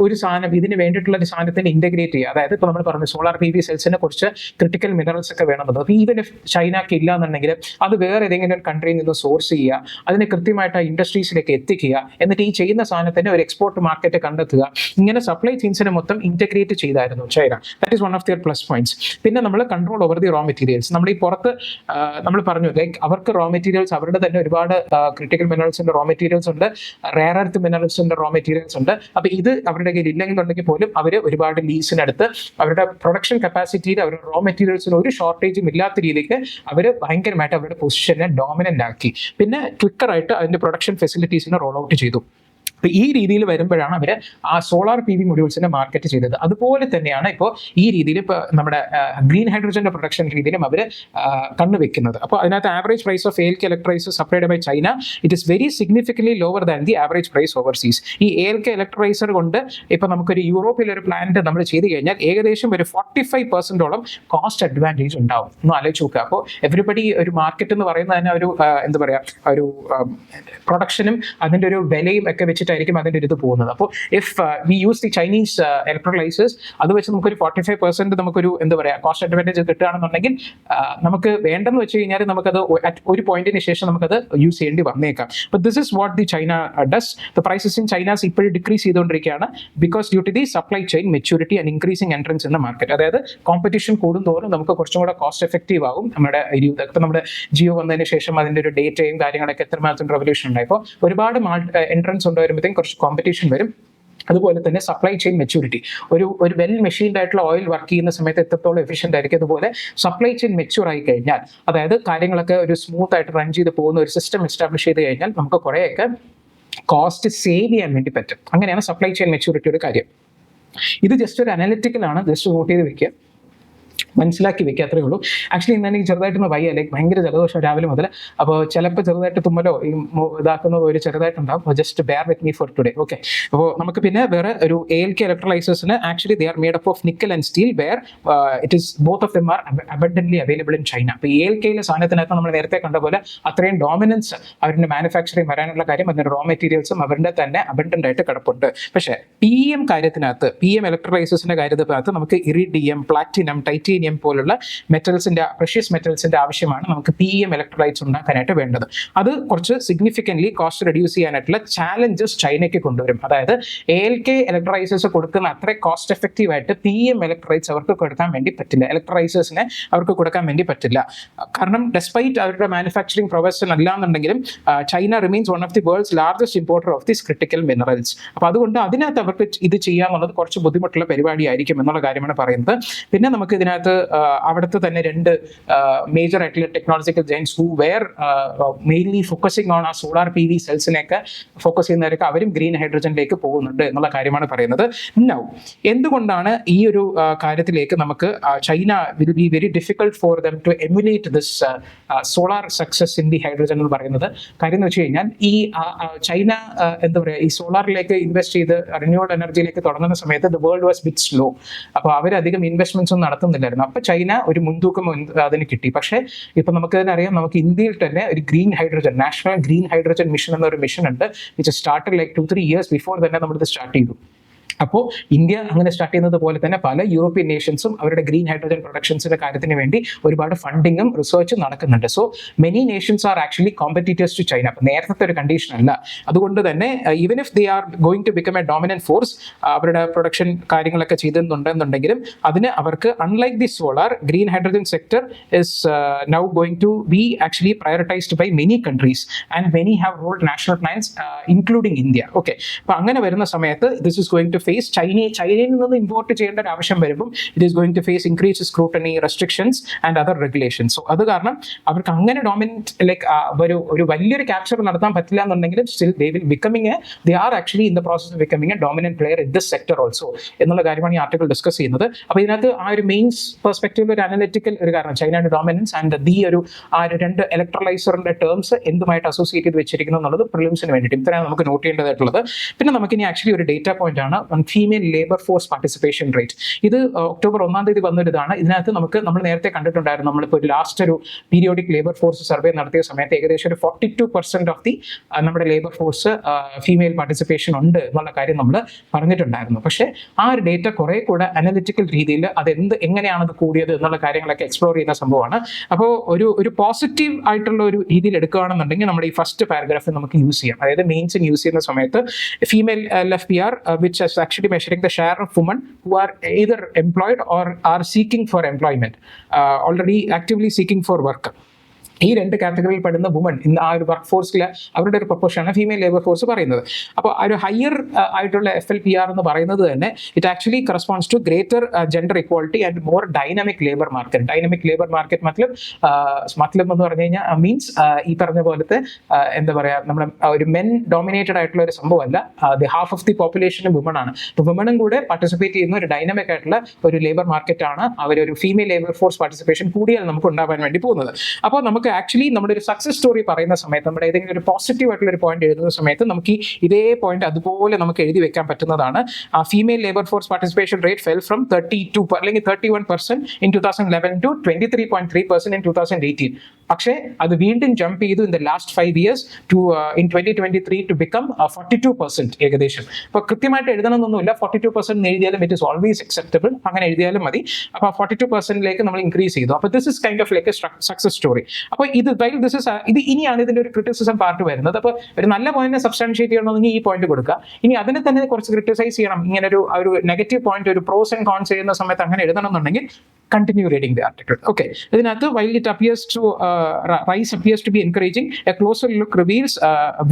ഒരു സാധനം ഇതിന് വേണ്ടിയിട്ടുള്ള ഒരു സാധനത്തിന് ഇന്റഗ്രേറ്റ് ചെയ്യുക. അതായത് ഇപ്പോൾ നമ്മൾ പറഞ്ഞു സോളാർ PV സെൽസിനെ കുറിച്ച് ക്രിട്ടിക്കൽ മിനറൽസ് ഒക്കെ വേണമെന്നത്. അപ്പോൾ ഈവൻ ഇഫ് ചൈനക്ക് ഇല്ല എന്നുണ്ടെങ്കിൽ അത് വേറെ ഏതെങ്കിലും കൺട്രിയിൽ നിന്ന് സോഴ്സ് ചെയ്യുക, അതിനെ കൃത്യമായിട്ട് ആ ഇൻഡസ്ട്രീസിലേക്ക് എത്തിക്കുക, എന്നിട്ട് ഈ ചെയ്യുന്ന സാധനത്തിന് ഒരു എക്സ്പോർട്ട് മാർക്കറ്റ് കണ്ടെത്തുക. ഇങ്ങനെ സപ്ലൈ ചെയിൻസിനെ മൊത്തം ഇന്റഗ്രേറ്റ് ചെയ്തായിരുന്നു China. That is one of their plus points. പിന്നെ നമ്മൾ control over the raw materials. നമ്മൾ ഈ പുറത്ത് നമ്മൾ പറഞ്ഞു ലൈക്ക് അവർക്ക് റോ മെറ്റീരിയൽസ് അവരുടെ തന്നെ ഒരുപാട് ക്രിട്ടിക്കൽ മിനറൽസിന്റെ റോ മെറ്റീരിയൽസ് ഉണ്ട്, റെയർ എർത്ത് മിനറൽസിന്റെ റോ മെറ്റീരിയൽസ് ഉണ്ട്. അപ്പോൾ ഇത് അവരുടെ കയ്യിൽ ഇല്ലെന്നുണ്ടെങ്കിൽ പോലും അവർ ഒരുപാട് ലീസിനടുത്ത് അവരുടെ പ്രൊഡക്ഷൻ കപ്പാസിറ്റിയിൽ അവരുടെ റോ മെറ്റീരിയൽസിന് ഒരു ഷോർട്ടേജും ഇല്ലാത്ത രീതിക്ക് അവർ ഭയങ്കരമായിട്ട് അവരുടെ പൊസിഷനെ ഡോമിനന്റ് ആക്കി. പിന്നെ ക്വിക്കറായിട്ട് അതിന്റെ പ്രൊഡക്ഷൻ ഫെസിലിറ്റീസിനെ റോൾ ഔട്ട് ചെയ്തു. അപ്പോൾ ഈ രീതിയിൽ വരുമ്പോഴാണ് അവർ ആ സോളാർ PV മൊഡ്യൂൾസിനെ മാർക്കറ്റ് ചെയ്തത്. അതുപോലെ തന്നെയാണ് ഇപ്പോൾ ഈ രീതിയിൽ ഇപ്പോൾ നമ്മുടെ ഗ്രീൻ ഹൈഡ്രജന്റെ പ്രൊഡക്ഷൻ രീതിയിലും അവർ കണ്ണുവെക്കുന്നത്. അപ്പോൾ അതിനകത്ത് average price of ALK electrolyser supplied by China it is very significantly lower than the average price overseas. ഈ ALK ഇലക്ട്രോലൈസർ കൊണ്ട് ഇപ്പോൾ നമുക്കൊരു യൂറോപ്പിൽ ഒരു പ്ലാന്റ് നമ്മൾ ചെയ്ത് കഴിഞ്ഞാൽ ഏകദേശം ഒരു 45% കോസ്റ്റ് അഡ്വാൻറ്റേജ് ഉണ്ടാവും. ഒന്ന് ആലോചിച്ച് നോക്കുക. അപ്പോൾ എവരിബഡി ഒരു മാർക്കറ്റ് എന്ന് പറയുന്നത് തന്നെ ഒരു എന്താ പറയുക ഒരു പ്രൊഡക്ഷനും അതിൻ്റെ ഒരു വിലയും ഒക്കെ വെച്ചിട്ടായിരിക്കും അതിൻ്റെ ഒരു ഇത് പോകുന്നത്. അപ്പോൾ if we use the Chinese electrolysers അത് വെച്ച് നമുക്കൊരു 45% നമുക്കൊരു എന്താ പറയുക കോസ്റ്റ് അഡ്വാൻറ്റേജ് കിട്ടുകയാണെന്നുണ്ടെങ്കിൽ നമുക്ക് വേണ്ടെന്ന് വെച്ച് കഴിഞ്ഞാൽ നമുക്കത് ഒരു പോയിന്റിന് ശേഷം നമുക്കത് യൂസ് ചെയ്യേണ്ടി വന്നേക്കാം. But this is what the China does. The prices in China's ഇപ്പോഴും ഡിക്രീസ് ചെയ്തുകൊണ്ടിരിക്കുകയാണ് because due to the supply chain maturity and increasing entrants in the market. അതായത് കോമ്പറ്റീഷൻ കൂടുന്തോറും നമുക്ക് കുറച്ചും കൂടെ കോസ്റ്റ് എഫക്റ്റീവ് ആകും. നമ്മുടെ ഇപ്പം നമ്മുടെ ജിയോ വന്നതിന് ശേഷം അതിൻ്റെ ഒരു ഡേറ്റയും കാര്യങ്ങളൊക്കെ എത്രമാത്രം റെവല്യൂഷൻ ഉണ്ടായി. ഇപ്പോൾ ഒരുപാട് എൻട്രൻസ് കൊണ്ടുവരുമ്പോഴത്തേക്കും കുറച്ച് കോമ്പറ്റീഷൻ വരും. അതുപോലെ തന്നെ സപ്ലൈ ചെയിൻ മെച്യൂരിറ്റി, ഒരു വെൽ മെഷീൻഡ് ആയിട്ടുള്ള ഓയിൽ വർക്ക് ചെയ്യുന്ന സമയത്ത് എത്രത്തോളം എഫിഷ്യൻ്റ് ആയിരിക്കും. അതുപോലെ സപ്ലൈ ചെയിൻ മെച്യൂർ ആയി കഴിഞ്ഞാൽ, അതായത് കാര്യങ്ങളൊക്കെ ഒരു സ്മൂത്ത് ആയിട്ട് റൺ ചെയ്ത് പോകുന്ന ഒരു സിസ്റ്റം എസ്റ്റാബ്ലിഷ് ചെയ്ത് കഴിഞ്ഞാൽ നമുക്ക് കുറേയൊക്കെ കോസ്റ്റ് സേവ് ചെയ്യാൻ വേണ്ടി പറ്റും. അങ്ങനെയാണ് സപ്ലൈ ചെയിൻ മെച്യൂരിറ്റിയുടെ കാര്യം. ഇത് ജസ്റ്റ് ഒരു അനലിറ്റിക്കലാണ്, ജസ്റ്റ് നോട്ട് ചെയ്ത് വെക്കുക, മനസ്സിലാക്കി വെക്കുക, അത്രേ ഉള്ളൂ. ആക്ച്വലി ഇന്ന് എനിക്ക് ചെറുതായിട്ടൊന്ന് വയ്യ, ലൈക്ക് ഭയങ്കര ജലദോഷം രാവിലെ മുതൽ. അപ്പോൾ ചിലപ്പോൾ ചെറുതായിട്ട് തുമ്മലോ ഈ ഇതാക്കുന്ന ഒരു ചെറുതായിട്ടുണ്ടാവും. അപ്പോൾ just bear with me for today. Okay. അപ്പോൾ നമുക്ക് പിന്നെ വേറെ ഒരു ALK ഇലക്ട്രോലൈസേഴ്സിന് actually they are made up of nickel and steel where it is both of them are abundantly available in China. അപ്പോൾ ALKയിലെ സാധനത്തിനകത്ത് നമ്മൾ നേരത്തെ കണ്ട പോലെ അത്രയും ഡോമിനൻസ് അവരുടെ മാനുഫാക്ചറിങ് വരാനുള്ള കാര്യം അതിൻ്റെ റോ മെറ്റീരിയൽസും അവരുടെ തന്നെ അബണ്ടൻ്റ് ആയിട്ട് കിടപ്പുണ്ട്. പക്ഷേ PM കാര്യത്തിനകത്ത്, PM ഇലക്ട്രോലൈസേഴ്സിൻ്റെ കാര്യത്തിനകത്ത് നമുക്ക് ഇറിഡിയം, പ്ലാറ്റിനം, ടൈറ്റേനിയം പോലുള്ള മെറ്റൽസിന്റെ പ്രഷ്യസ് മെറ്റൽസിന്റെ ആവശ്യമാണ് നമുക്ക് PM ഇലക്ട്രോലൈറ്റ്സ് ഉണ്ടാക്കാനായിട്ട് വേണ്ടത്. അത് കുറച്ച് സിഗ്നിഫിക്കൻ്റ്ലി കോസ്റ്റ് റെഡ്യൂസ് ചെയ്യാനായിട്ടുള്ള ചാലഞ്ചസ് ചൈനയ്ക്ക് കൊണ്ടുവരും. അതായത് ALK ഇലക്ട്രോലൈസേഴ്സ് കൊടുക്കുന്ന അത്ര കോസ്റ്റ് എഫക്റ്റീവ് ആയിട്ട് PM ഇലക്ട്രോലൈറ്റ്സ് അവർക്ക് കൊടുക്കാൻ വേണ്ടി പറ്റില്ല, ഇലക്ട്രോലൈസേഴ്സിനെ അവർക്ക് കൊടുക്കാൻ വേണ്ടി പറ്റില്ല. കാരണം ഡെസ്പൈറ്റ് അവരുടെ മാനുഫാക്ചറിങ് പ്രൊഫഷൻ അല്ലാന്നുണ്ടെങ്കിലും China remains one of the world's largest importer of this critical minerals. അപ്പോൾ അതുകൊണ്ട് അതിനകത്ത് അവർക്ക് ഇത് ചെയ്യാന്നുള്ളത് കുറച്ച് ബുദ്ധിമുട്ടുള്ള പരിപാടിയായിരിക്കും എന്നുള്ള കാര്യമാണ് പറയുന്നത്. പിന്നെ നമുക്ക് ഇതിനകത്ത് അവിടുത്തെ തന്നെ രണ്ട് മേജർ ആയിട്ടുള്ള technological giants who wear mainly focusing on ആ സോളാർ PV സെൽസിനെയൊക്കെ ഫോക്കസ് ചെയ്യുന്നവരൊക്കെ അവരും ഗ്രീൻ ഹൈഡ്രജനിലേക്ക് പോകുന്നുണ്ട് എന്നുള്ള കാര്യമാണ് പറയുന്നത്. നൗ എന്തുകൊണ്ടാണ് ഈ ഒരു കാര്യത്തിലേക്ക് നമുക്ക് China will be very difficult for them to emulate this solar success in the hydrogen എന്ന് പറയുന്നത്? കാര്യം എന്ന് വെച്ച് കഴിഞ്ഞാൽ ഈ ചൈന എന്താ പറയുക ഈ സോളാറിലേക്ക് ഇൻവെസ്റ്റ് ചെയ്ത് റിന്യൂവബിൾ എനർജിയിലേക്ക് തുടങ്ങുന്ന സമയത്ത് the world was bit slow. അപ്പോൾ അവരധികം ഇൻവെസ്റ്റ്മെന്റ്സ് ഒന്നും നടത്തുന്നില്ലായിരുന്നു. അപ്പോൾ ചൈന ഒരു മുൻതൂക്കം അതിന് കിട്ടി. പക്ഷേ ഇപ്പം നമുക്ക് തന്നെ അറിയാം, നമുക്ക് ഇന്ത്യയിൽ തന്നെ ഒരു green hydrogen national green hydrogen mission എന്നൊരു മിഷൻ ഉണ്ട്, which started like 2-3 years before തന്നെ നമ്മളിത് സ്റ്റാർട്ട് ചെയ്തു. അപ്പോൾ ഇന്ത്യ അങ്ങനെ സ്റ്റാർട്ട് ചെയ്യുന്നത് പോലെ തന്നെ പല യൂറോപ്യൻ നേഷൻസും അവരുടെ ഗ്രീൻ ഹൈഡ്രജൻ പ്രൊഡക്ഷൻസിന്റെ കാര്യത്തിന് വേണ്ടി ഒരുപാട് ഫണ്ടിങ്ങും റിസർച്ചും നടക്കുന്നുണ്ട്. So many nations are actually competitors to China. അപ്പോൾ നേരത്തെ ഒരു കണ്ടീഷൻ അല്ല. അതുകൊണ്ട് തന്നെ even if they are going to become a dominant force, അവരുടെ പ്രൊഡക്ഷൻ കാര്യങ്ങളൊക്കെ ചെയ്തെന്നുണ്ടെന്നുണ്ടെങ്കിലും അതിന് അവർക്ക് unlike the solar green hydrogen sector is now going to be actually prioritised by many countries and many have rolled national plans including India. Okay. അപ്പോൾ അങ്ങനെ വരുന്ന സമയത്ത് this is going to face ചൈനയിൽ നിന്ന് ഇമ്പോർട്ട് ചെയ്യേണ്ട ഒരു ആവശ്യം വരുമ്പോൾ it is going to face increase scrutiny, restrictions and other regulations. So അത് കാരണം അവർക്ക് അങ്ങനെ ഡോമിനന്റ് ലൈക്ക് ഒരു വലിയൊരു ക്യാപ്ചർ നടത്താൻ പറ്റില്ല എന്നുണ്ടെങ്കിലും still they are actually in the process of becoming A dominant player in this sector also എന്നുള്ള കാര്യമാണ് ഈ ആർട്ടിക്കിൾ ഡിസ്കസ് ചെയ്യുന്നത്. അപ്പോൾ ഇതിനകത്ത് ആ ഒരു മെയിൻസ് പെർസ്പെക്റ്റീവ് ഒരു അനലിറ്റിക്കൽ ഒരു കാരണം ചൈനയുടെ ഡോമിനൻസ് ആൻഡ് ആ ഒരു രണ്ട് ഇലക്ട്രോലൈസറിന്റെ ടേംസ് എന്തുമായിട്ട് അസോസിയേറ്റ് ചെയ്ത് വെച്ചിരിക്കുന്നു എന്നുള്ളത് പ്രിലിംസിന് വേണ്ടിയിട്ട് ഇത്രയാണ് നമുക്ക് നോട്ട് ചെയ്യേണ്ടതായിട്ടുള്ളത്. പിന്നെ നമുക്കിനി ആക്ച്വലി ഒരു ഡേറ്റ പോയിന്റ് ആണ് on female labour force participation rate. ഇത് ഒക്ടോബർ 1 വന്നൊരിതാണ്. ഇതിനകത്ത് നമ്മൾ നേരത്തെ കണ്ടിട്ടുണ്ടായിരുന്നു, നമ്മളിപ്പോൾ ലാസ്റ്റ് ഒരു പീരിയോഡിക് ലേബർ ഫോഴ്സ് സർവേ നടത്തിയ സമയത്ത് ഏകദേശം ഒരു 42% ഓഫ് ദി നമ്മുടെ ലേബർ ഫോഴ്സ് ഫീമെയിൽ പാർട്ടിസിപ്പേഷൻ ഉണ്ട് എന്നുള്ള കാര്യം നമ്മൾ പറഞ്ഞിട്ടുണ്ടായിരുന്നു. പക്ഷേ ആ ഒരു ഡേറ്റ കുറെ കൂടെ അനലിറ്റിക്കൽ രീതിയിൽ എങ്ങനെയാണ് അത് കൂടിയത് എന്നുള്ള കാര്യങ്ങളൊക്കെ എക്സ്പ്ലോർ ചെയ്യുന്ന സംഭവമാണ്. അപ്പോൾ ഒരു പോസിറ്റീവ് ആയിട്ടുള്ള ഒരു രീതിയിൽ എടുക്കുകയാണെന്നുണ്ടെങ്കിൽ നമ്മുടെ ഈ ഫസ്റ്റ് പാരഗ്രാഫ് നമുക്ക് യൂസ് ചെയ്യാം. അതായത് മെയിൻസിന് യൂസ് ചെയ്യുന്ന സമയത്ത് female LFPR which is actually measuring the share of women who are either employed or are seeking for employment, already actively seeking for work. ഈ രണ്ട് കാറ്റഗറിയിൽ പെടുന്ന വുമൺ ഇന്ന് ആ ഒരു വർക്ക് ഫോഴ്സിൽ അവരുടെ ഒരു പ്രൊപ്പോർഷനാണ് ഫീമെയിൽ ലേബർ ഫോഴ്സ് പറയുന്നത്. അപ്പോൾ ആ ഒരു ഹയർ ആയിട്ടുള്ള FLPR എന്ന് പറയുന്നത് തന്നെ it actually corresponds to greater gender equality and more dynamic labour market. Dynamic labour market മത്ലബ് എന്ന് പറഞ്ഞു കഴിഞ്ഞാൽ മീൻസ് ഈ പറഞ്ഞ പോലത്തെ എന്താ പറയുക, നമ്മുടെ ഒരു മെൻ ഡോമിനേറ്റഡ് ആയിട്ടുള്ള ഒരു സംഭവമല്ല. The half of the population woman ആണ്. അപ്പോൾ വുമണും കൂടെ പാർട്ടിസിപ്പേറ്റ് ചെയ്യുന്ന ഒരു ഡൈനാമിക് ആയിട്ടുള്ള ഒരു ലേബർ മാർക്കറ്റാണ് അവരൊരു ഫീമെയിൽ ലേബർ ഫോഴ്സ് പാർട്ടിസിപ്പേഷൻ കൂടിയാൽ നമുക്ക് ഉണ്ടാവാൻ വേണ്ടി പോകുന്നത്. അപ്പോൾ നമുക്ക് ആക്ച്വലി നമ്മുടെ ഒരു സക്സസ് സ്റ്റോറി പറയുന്ന സമയത്ത്, നമ്മുടെ ഏതെങ്കിലും ഒരു പോസിറ്റീവ് ആയിട്ടുള്ള ഒരു പോയിന്റ് എഴുതുന്ന സമയത്ത് നമുക്ക് ഇതേ പോയിന്റ് അതുപോലെ നമുക്ക് എഴുതി വെക്കാൻ പറ്റുന്നതാണ്. Female labour force participation rate fell from 32 അല്ലെങ്കിൽ 31% in 2011 to 23.3% in 2018. പക്ഷേ അത് വീണ്ടും ജമ്പ് ചെയ്തു in the last 5 years to in 2023 to become 42% ഏകദേശം. അപ്പോൾ കൃത്യമായിട്ട് എഴുതണമെന്നൊന്നുമില്ല, 42% എഴുതിയാലും ഇറ്റ് ഇസ് ഓൾവേസ് അക്സെപ്റ്റബിൾ, അങ്ങനെ എഴുതിയാലും മതി. അപ്പോൾ 42%ലേക്ക് നമ്മൾ ഇൻക്രീസ് ചെയ്തു. അപ്പോൾ this is kind of like A success story. അപ്പോൾ ഇത് ഇനിയാണ് ഇതിന്റെ ഒരു ക്രിറ്റിസിസം പാർട്ട് വരുന്നത്. അപ്പോൾ ഒരു നല്ല പോയിന്റിനെ സബ്സ്റ്റാൻഷിയേറ്റ് ചെയ്യണമെങ്കിൽ ഈ പോയിന്റ് കൊടുക്കുക. ഇനി അതിനെ തന്നെ കുറച്ച് ക്രിറ്റിസൈസ് ചെയ്യണം, ഇങ്ങനെ ഒരു നെഗറ്റീവ് പോയിന്റ്, ഒരു പ്രോസ് ആൻഡ് കോൺസ് ചെയ്യുന്ന സമയത്ത് അങ്ങനെ എഴുതണം എന്നുണ്ടെങ്കിൽ continue reading the article. Okay. ഇതിനകത്ത് while it appears to rise appears to be encouraging, a closer look reveals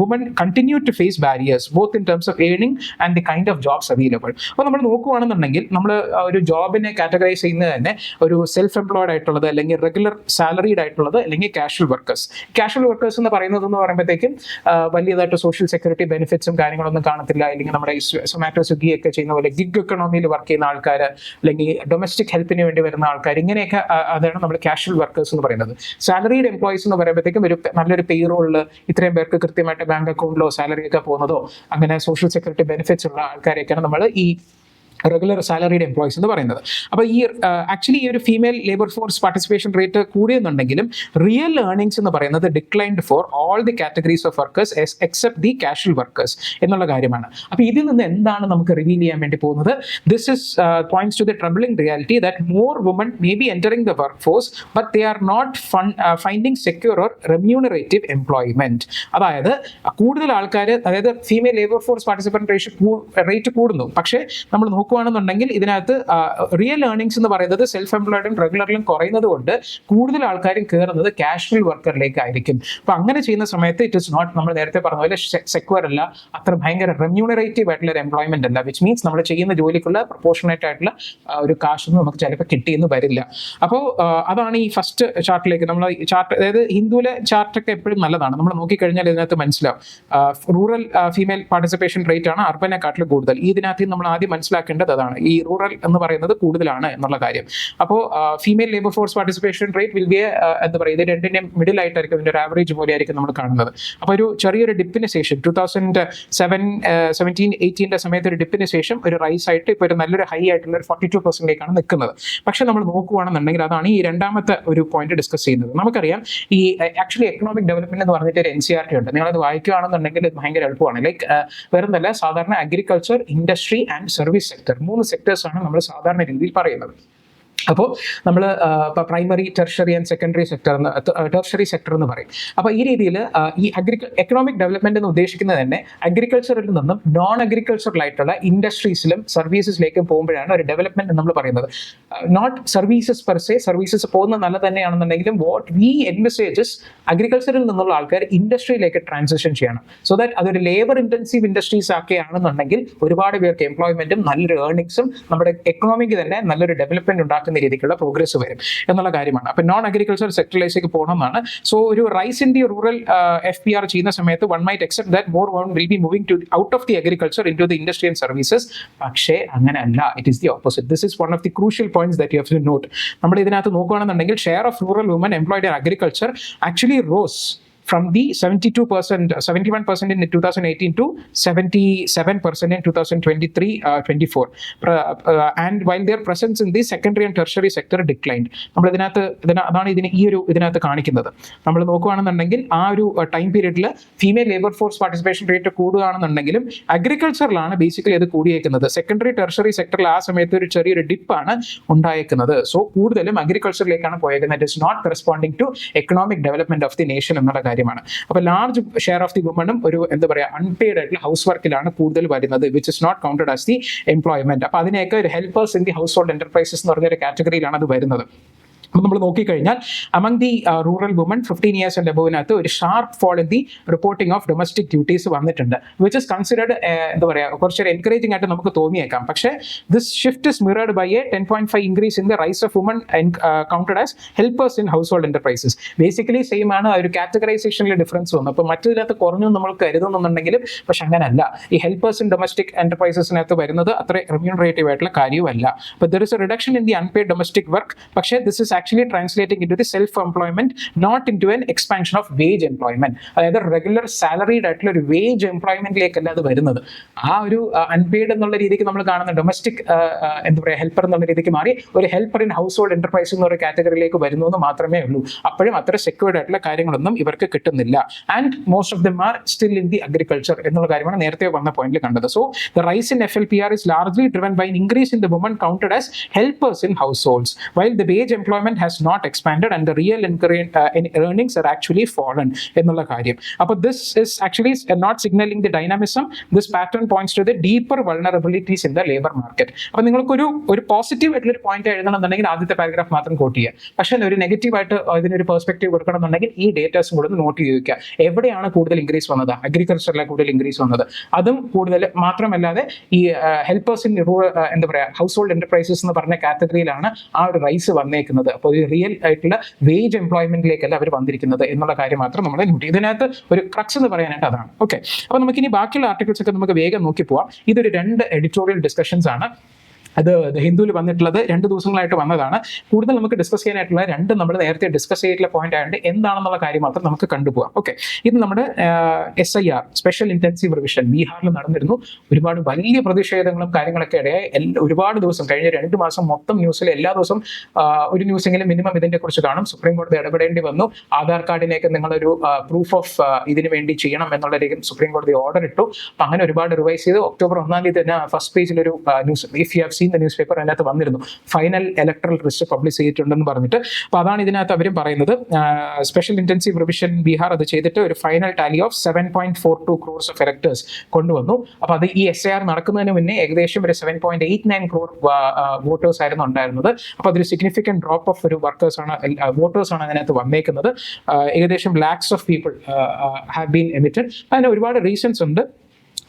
women continue to face barriers both in terms of earning and the kind of jobs available. അപ്പോൾ നമ്മൾ നോക്കുകയാണെന്നുണ്ടെങ്കിൽ നമ്മൾ ഒരു ജോബിനെ കാറ്റഗറൈസ് ചെയ്യുന്നത് തന്നെ ഒരു സെൽഫ് എംപ്ലോയ്ഡ് ആയിട്ടുള്ളത്, അല്ലെങ്കിൽ റെഗുലർ സാലറീഡ് ആയിട്ടുള്ളത്, അല്ലെങ്കിൽ കാഷ്വൽ വർക്കേഴ്സ്. കാഷ്വൽ വർക്കേഴ്സ് എന്ന് പറയുന്നതെന്ന് പറയുമ്പോഴത്തേക്കും വലിയതായിട്ട് സോഷ്യൽ സെക്യൂരിറ്റി ബെനിഫിറ്റ്സും കാര്യങ്ങളൊന്നും കാണത്തില്ല. അല്ലെങ്കിൽ നമ്മുടെ സൊമാറ്റോ സ്വിഗ്ഗി ഒക്കെ ചെയ്യുന്ന പോലെ ഗിഗ് എക്കണോമിയിൽ വർക്ക് ചെയ്യുന്ന ആൾക്കാർ, അല്ലെങ്കിൽ ഡൊമസ്റ്റിക് ഹെൽപ്പിന് വേണ്ടി വരുന്ന ആൾക്കാർ, ഇങ്ങനെയൊക്കെ അതാണ് നമ്മൾ കാഷ്വൽ വർക്കേഴ്സ് എന്ന് പറയുന്നത്. സാലറീഡ് എംപ്ലോയീസ് എന്ന് പറയുമ്പോഴത്തേക്കും ഒരു നല്ലൊരു പേ റോളിൽ ഇത്രയും പേർക്ക് കൃത്യമായിട്ട് ബാങ്ക് അക്കൗണ്ടിലോ സാലറി ഒക്കെ പോകുന്നതോ അങ്ങനെ സോഷ്യൽ സെക്യൂരിറ്റി ബെനിഫിറ്റ്സ് ഉള്ള ആൾക്കാരെയൊക്കെയാണ് നമ്മൾ ഈ റെഗുലർ സാലറീഡ് എംപ്ലോയീസ് എന്ന് പറയുന്നത്. അപ്പോൾ ആക്ച്വലി ഈ ഒരു female labour force participation rate കൂടിയെന്നുണ്ടെങ്കിലും റിയൽ ഏർണിംഗ്സ് എന്ന് പറയുന്നത് declined for all the categories of workers except the casual workers എന്നുള്ള കാര്യമാണ്. അപ്പോൾ ഇതിൽ നിന്ന് എന്താണ് നമുക്ക് റിവീൽ ചെയ്യാൻ വേണ്ടി പോകുന്നത്? This is points to the troubling reality that more woman may be entering the work force but they are not finding secure or remunerative employment. അതായത് കൂടുതൽ ആൾക്കാർ, അതായത് female labour force participation rate കൂടുന്നു, പക്ഷേ നമ്മൾ നോക്കുകയാണെന്നുണ്ടെങ്കിൽ ഇതിനകത്ത് റിയൽ ഏർണിംഗ്സ് എന്ന് പറയുന്നത് സെൽഫ് എംപ്ലോയ്ഡും റെഗുലറിലും കുറയുന്നത് കൊണ്ട് കൂടുതൽ ആൾക്കാരും കയറുന്നത് കാഷ്വൽ വർക്കറിലേക്ക് ആയിരിക്കും. അപ്പൊ അങ്ങനെ ചെയ്യുന്ന സമയത്ത് ഇറ്റ് ഇസ് നോട്ട്, നമ്മൾ നേരത്തെ പറഞ്ഞ പോലെ സെക്യൂർ അല്ല, അത്ര ഭയങ്കര റെമ്യൂണറേറ്റീവ് ആയിട്ടുള്ള ഒരു എംപ്ലോയ്മെന്റ് അല്ല. വിച്ച് മീൻസ് നമ്മൾ ചെയ്യുന്ന ജോലിക്കുള്ള പ്രൊപ്പോർഷനേറ്റ് ആയിട്ടുള്ള ഒരു കാശൊന്നും നമുക്ക് ചിലപ്പോൾ കിട്ടിയെന്ന് വരില്ല. അപ്പോൾ അതാണ് ഈ ഫസ്റ്റ് ചാർട്ടിലേക്ക് നമ്മൾ ചാർട്ട്, അതായത് ഹിന്ദുവിലെ ചാർട്ടൊക്കെ എപ്പോഴും നല്ലതാണ്. നമ്മൾ നോക്കിക്കഴിഞ്ഞാൽ ഇതിനകത്ത് മനസ്സിലാവും റൂറൽ ഫീമെയിൽ പാർട്ടിസിപ്പേഷൻ റേറ്റ് ആണ് അർബനെക്കാട്ടിലും കൂടുതൽ. ഇതിനകത്ത് നമ്മൾ ആദ്യം മനസ്സിലാക്കേണ്ടത് അതാണ്, ഈ റൂറൽ എന്ന് പറയുന്നത് കൂടുതലാണ് എന്നുള്ള കാര്യം. അപ്പോൾ female labour force participation rate will be എന്താ പറയുക, ഇത് രണ്ടിൻ്റെയും മിഡിൽ ആയിട്ടായിരിക്കും, ഇതിൻ്റെ ഒരു ആവറേജ് പോലെ ആയിരിക്കും നമ്മൾ കാണുന്നത്. അപ്പോൾ ഒരു ചെറിയൊരു ഡിപ്പിന് ശേഷം 2017-18 സമയത്ത് ഒരു ഡിപ്പിന് ശേഷം ഒരു റൈസ് ആയിട്ട് ഇപ്പോൾ ഒരു നല്ലൊരു ഹൈ ആയിട്ടുള്ള ഒരു 42%ലേക്കാണ് നിൽക്കുന്നത്. പക്ഷെ നമ്മൾ നോക്കുകയാണെന്നുണ്ടെങ്കിൽ അതാണ് ഈ രണ്ടാമത്തെ ഒരു പോയിന്റ് ഡിസ്കസ് ചെയ്യുന്നത്. നമുക്കറിയാം ഈ ആക്ച്വലി എക്കണോമിക് ഡെവലപ്മെന്റ് എന്ന് പറഞ്ഞിട്ട് ഒരു NCERT ഉണ്ട്. നിങ്ങളത് വായിക്കുകയാണെന്നുണ്ടെങ്കിൽ ഇത് ഭയങ്കര എളുപ്പമാണ്. ലൈക്ക് വേറെന്തല്ല, സാധാരണ agriculture, industry and service sector, 3 സെക്ടേഴ്സാണ് നമ്മൾ സാധാരണ രീതിയിൽ പറയുന്നത്. അപ്പോൾ നമ്മൾ primary, tertiary and secondary sector, tertiary sector എന്ന് പറയും. അപ്പോൾ ഈ രീതിയിൽ ഈ എക്കണോമിക് ഡെവലപ്മെന്റ് എന്ന് ഉദ്ദേശിക്കുന്നത് തന്നെ അഗ്രികൾച്ചറിൽ നിന്നും നോൺ അഗ്രികൾച്ചറലായിട്ടുള്ള ഇൻഡസ്ട്രീസിലും സർവീസസിലേക്കും പോകുമ്പോഴാണ് ഒരു ഡെവലപ്മെന്റ് നമ്മൾ പറയുന്നത്. നോട്ട് സർവീസസ് പെർ സെ, സർവീസസ് പോകുന്നത് നല്ല തന്നെയാണെന്നുണ്ടെങ്കിലും വാട്ട് വി എൻവിസേജസ് അഗ്രികൾച്ചറിൽ നിന്നുള്ള ആൾക്കാർ ഇൻഡസ്ട്രിയിലേക്ക് ട്രാൻസിഷൻ ചെയ്യണം. സോ ദാറ്റ് അതൊരു ലേബർ ഇന്റൻസീവ് ഇൻഡസ്ട്രീസ് ആക്കുകയാണെന്നുണ്ടെങ്കിൽ ഒരുപാട് പേർക്ക് എംപ്ലോയ്മെന്റും നല്ലൊരു ഏർണിങ്സും നമ്മുടെ എക്കണോമിക്ക് തന്നെ നല്ലൊരു ഡെവലപ്മെന്റ് ഉണ്ടാക്കുന്ന രീതിക്കുള്ള പ്രോഗ്രസ് വരും എന്നുള്ള കാര്യമാണ്. അപ്പൊ നോൺ അഗ്രികൾച്ചർ സെക്ടറിലേക്ക് പോകണമെന്നാണ്. സോ ഒരു rise in the rural FPR ചെയ്യുന്ന സമയത്ത് one might except that more one will be moving to out of the agriculture into the industry and services. പക്ഷേ അങ്ങനെ അല്ല, it is the opposite. This is one of the crucial points that you have to note. നമ്മൾ ഇതിനകത്ത് നോക്കുകയാണെന്നുണ്ടെങ്കിൽ share of rural women employed in agriculture actually rose from the 71% in 2018 to 77% in 2023-24. And while their presence in the secondary and tertiary sector declined. നമ്മൾ അതാണ് ഇതിനകത്ത് കാണിക്കുന്നത്. നമ്മൾ നോക്കുകയാണെന്നുണ്ടെങ്കിൽ ആ ഒരു ടൈം പീരീഡിൽ female labour force participation rate കൂടുകയാണെന്നുണ്ടെങ്കിലും അഗ്രികൾച്ചറിലാണ് ബേസിക്കലി അത് കൂടിയേക്കുന്നത്. സെക്കൻഡറി ടെർഷറി സെക്ടറിൽ ആ സമയത്ത് ഒരു ചെറിയൊരു ഡിപ്പാണ് ഉണ്ടായേക്കുന്നത്. സോ കൂടുതലും അഗ്രികൾച്ചറിലേക്കാണ് പോയേക്കുന്നത്. It is not corresponding to economic development of the nation എന്നുള്ള കാര്യമാണ്. അപ്പോൾ ലാർജ് ഷെയർ ഓഫ് ദി വുമണും ഒരു അൺപെയ്ഡ് ആയിട്ടുള്ള ഹൗസ് വർക്കിലാണ് കൂടുതൽ വരുന്നത്, which is not counted as the employment. അപ്പോൾ അതിനെയൊക്കെ ഒരു helpers in the household enterprises എന്ന് പറഞ്ഞൊരു കാറ്റഗറിയിലാണ് അത് വരുന്നത്. അപ്പോൾ നമ്മൾ നോക്കിക്കഴിഞ്ഞാൽ among the rural woman 15 years and അബോവിനകത്ത് ഒരു sharp fall in the reporting of domestic duties വന്നിട്ടുണ്ട്, വിച്ച് ഇസ് കൺസിഡർഡ് കുറച്ചൊരു എൻകറേജിംഗ് ആയിട്ട് നമുക്ക് തോന്നിയേക്കാം. പക്ഷേ this shift is mirrored by a 10.5 increase in the rise of woman counted as helpers in household enterprises. Basically same ആണ്, ഒരു കാറ്റഗറൈസേഷനിൽ ഡിഫറൻസ് വന്നു. അപ്പോൾ മറ്റതിനകത്ത് കുറഞ്ഞു നമ്മൾ കരുതുന്നുണ്ടെങ്കിലും പക്ഷെ അങ്ങനല്ല. ഈ ഹെൽപ്പേഴ്സ് ഇൻ ഡൊമസ്റ്റിക് എന്റർപ്രൈസസിനകത്ത് വരുന്നത് അത്ര റെമ്യൂണറേറ്റീവ് ആയിട്ടുള്ള കാര്യമല്ല. അപ്പോൾ there is a reduction in the unpaid domestic work. പക്ഷേ this is actually translating into the self-employment, not into an expansion of wage employment. അതായത് റെഗുലർ സാലറീഡ് ആയിട്ടുള്ള ഒരു വേജ് എംപ്ലോയ്മെന്റിലേക്കല്ല അത് വരുന്നത്. ആ ഒരു അൺപെയ്ഡ് എന്നുള്ള രീതിക്ക് നമ്മൾ കാണുന്ന ഡൊമസ്റ്റിക് ഹെൽപ്പർ എന്നുള്ള രീതിക്ക് മാറി ഒരു helper in house hold enterprise എന്നൊരു കാറ്റഗറിയിലേക്ക് വരുന്നു എന്ന് മാത്രമേ ഉള്ളൂ. അപ്പോഴും അത്ര സെക്യൂർഡ് ആയിട്ടുള്ള കാര്യങ്ങളൊന്നും ഇവർക്ക് കിട്ടുന്നില്ല. And most of them are still in the agriculture എന്നുള്ള കാര്യമാണ് നേരത്തെ വന്ന പോയിന്റിൽ കണ്ടത്. So the rice in FLPR is largely driven by an increase in the women counted as helpers in households, while the wage employment has not expanded and the real earnings are actually fallen എന്നുള്ള കാര്യം. അപ്പോൾ this is actually not signaling the dynamism. This pattern points to the deeper vulnerabilities in the labor market. അപ്പോൾ നിങ്ങൾക്കൊരു പോസിറ്റീവ് ആയിട്ടുള്ള ഒരു പോയിന്റ് എഴുതണമെന്നുണ്ടെങ്കിൽ ആദ്യത്തെ പാരഗ്രാഫ് മാത്രം കോട്ട് ചെയ്യുക. പക്ഷേ ഒരു നെഗറ്റീവ് ആയിട്ട് ഇതിനൊരു പെർസ്പെക്റ്റീവ് കൊടുക്കണമെന്നുണ്ടെങ്കിൽ ഈ ഡേറ്റാസും കൂടെ നോട്ട് ചെയ്ത് വയ്ക്കുക. എവിടെയാണ് കൂടുതൽ ഇൻക്രീസ് വന്നത്? അഗ്രികൾച്ചറിലാണ് കൂടുതൽ ഇൻക്രീസ് വന്നത്. അതും കൂടുതൽ മാത്രമല്ലാതെ ഈ helpers in household enterprises എന്ന് പറഞ്ഞ കാറ്റഗറിയിലാണ് ആ ഒരു റൈസ് വന്നേക്കുന്നത്. അപ്പോൾ റിയൽ ആയിട്ടുള്ള വേജ് എംപ്ലോയ്മെന്റിലേക്കല്ല അവർ വന്നിരിക്കുന്നത് എന്നുള്ള കാര്യം മാത്രം നമ്മൾ നോട്ട്. ഇതിനകത്ത് ഒരു ക്രക്സ് എന്ന് പറയാനായിട്ട് അതാണ്. ഓക്കെ, അപ്പോൾ നമുക്കിനി ബാക്കിയുള്ള ആർട്ടിക്കിൾസ് ഒക്കെ നമുക്ക് വേഗം നോക്കി പോവാം. ഇതൊരു 2 എഡിറ്റോറിയൽ ഡിസ്കഷൻസ് ആണ്. അത് ഹിന്ദുവിൽ വന്നിട്ടുള്ളത് 2 ദിവസങ്ങളായിട്ട് വന്നതാണ്. കൂടുതൽ നമുക്ക് ഡിസ്കസ് ചെയ്യാനായിട്ടുള്ള 2 നമ്മൾ നേരത്തെ ഡിസ്കസ് ചെയ്തിട്ടുള്ള പോയിന്റ് ആയതുകൊണ്ട് എന്താണെന്നുള്ള കാര്യം മാത്രം നമുക്ക് കണ്ടുപോകാം. ഓക്കെ, ഇത് നമ്മുടെ SIR സ്പെഷ്യൽ ഇന്റൻസീവ് റിവിഷൻ ബീഹാറിൽ നടന്നിരുന്നു. ഒരുപാട് വലിയ പ്രതിഷേധങ്ങളും കാര്യങ്ങളൊക്കെ ഇടയായി. ഒരുപാട് ദിവസം കഴിഞ്ഞ 2 മാസം മൊത്തം ന്യൂസിൽ എല്ലാ ദിവസവും ഒരു ന്യൂസെങ്കിലും മിനിമം ഇതിനെ കുറിച്ച് കാണും. സുപ്രീം കോടതി ഇടപെടേണ്ടി വന്നു. ആധാർ കാർഡിനേക്ക് നിങ്ങളൊരു പ്രൂഫ് ഓഫ് ഇതിന് വേണ്ടി ചെയ്യണം എന്നുള്ള രീതിയിൽ സുപ്രീം കോടതി ഓർഡർ ഇട്ടു. അപ്പം അങ്ങനെ ഒരുപാട് റിവൈസ് ചെയ്ത് ഒക്ടോബർ 1 തന്നെ ഫസ്റ്റ് പേജിലൊരു news, if you have newspaper അതിനകത്ത് വന്നിരുന്നു, ഫൈനൽ ഇലക്ട്രൽ ലിസ്റ്റ് പബ്ലിഷ് ചെയ്തിട്ടുണ്ടെന്ന് പറഞ്ഞിട്ട്. അപ്പോൾ അതാണ് ഇതിനകത്ത് അവരും പറയുന്നത്. സ്പെഷ്യൽ ഇന്റൻസീവ് റിവിഷൻ ബീഹാർ അത് ചെയ്തിട്ട് ഒരു final Tally of 7.42 crores of electors കൊണ്ടുവന്നു. അപ്പോൾ അത് ഈ SIR നടക്കുന്നതിന് മുന്നേ ഏകദേശം ഒരു 7.89 crore വോട്ടേഴ്സ് ആയിരുന്നു ഉണ്ടായിരുന്നത്. അപ്പോൾ അതൊരു സിഗ്നിഫിക്കൻറ്റ് ഡ്രോപ്പ് ഓഫ് ഒരു വോട്ടേഴ്സാണ് അതിനകത്ത് വന്നേക്കുന്നത്. ഏകദേശം lakhs of people have been emitted. അതിന് ഒരുപാട് റീസൺസ് ഉണ്ട്.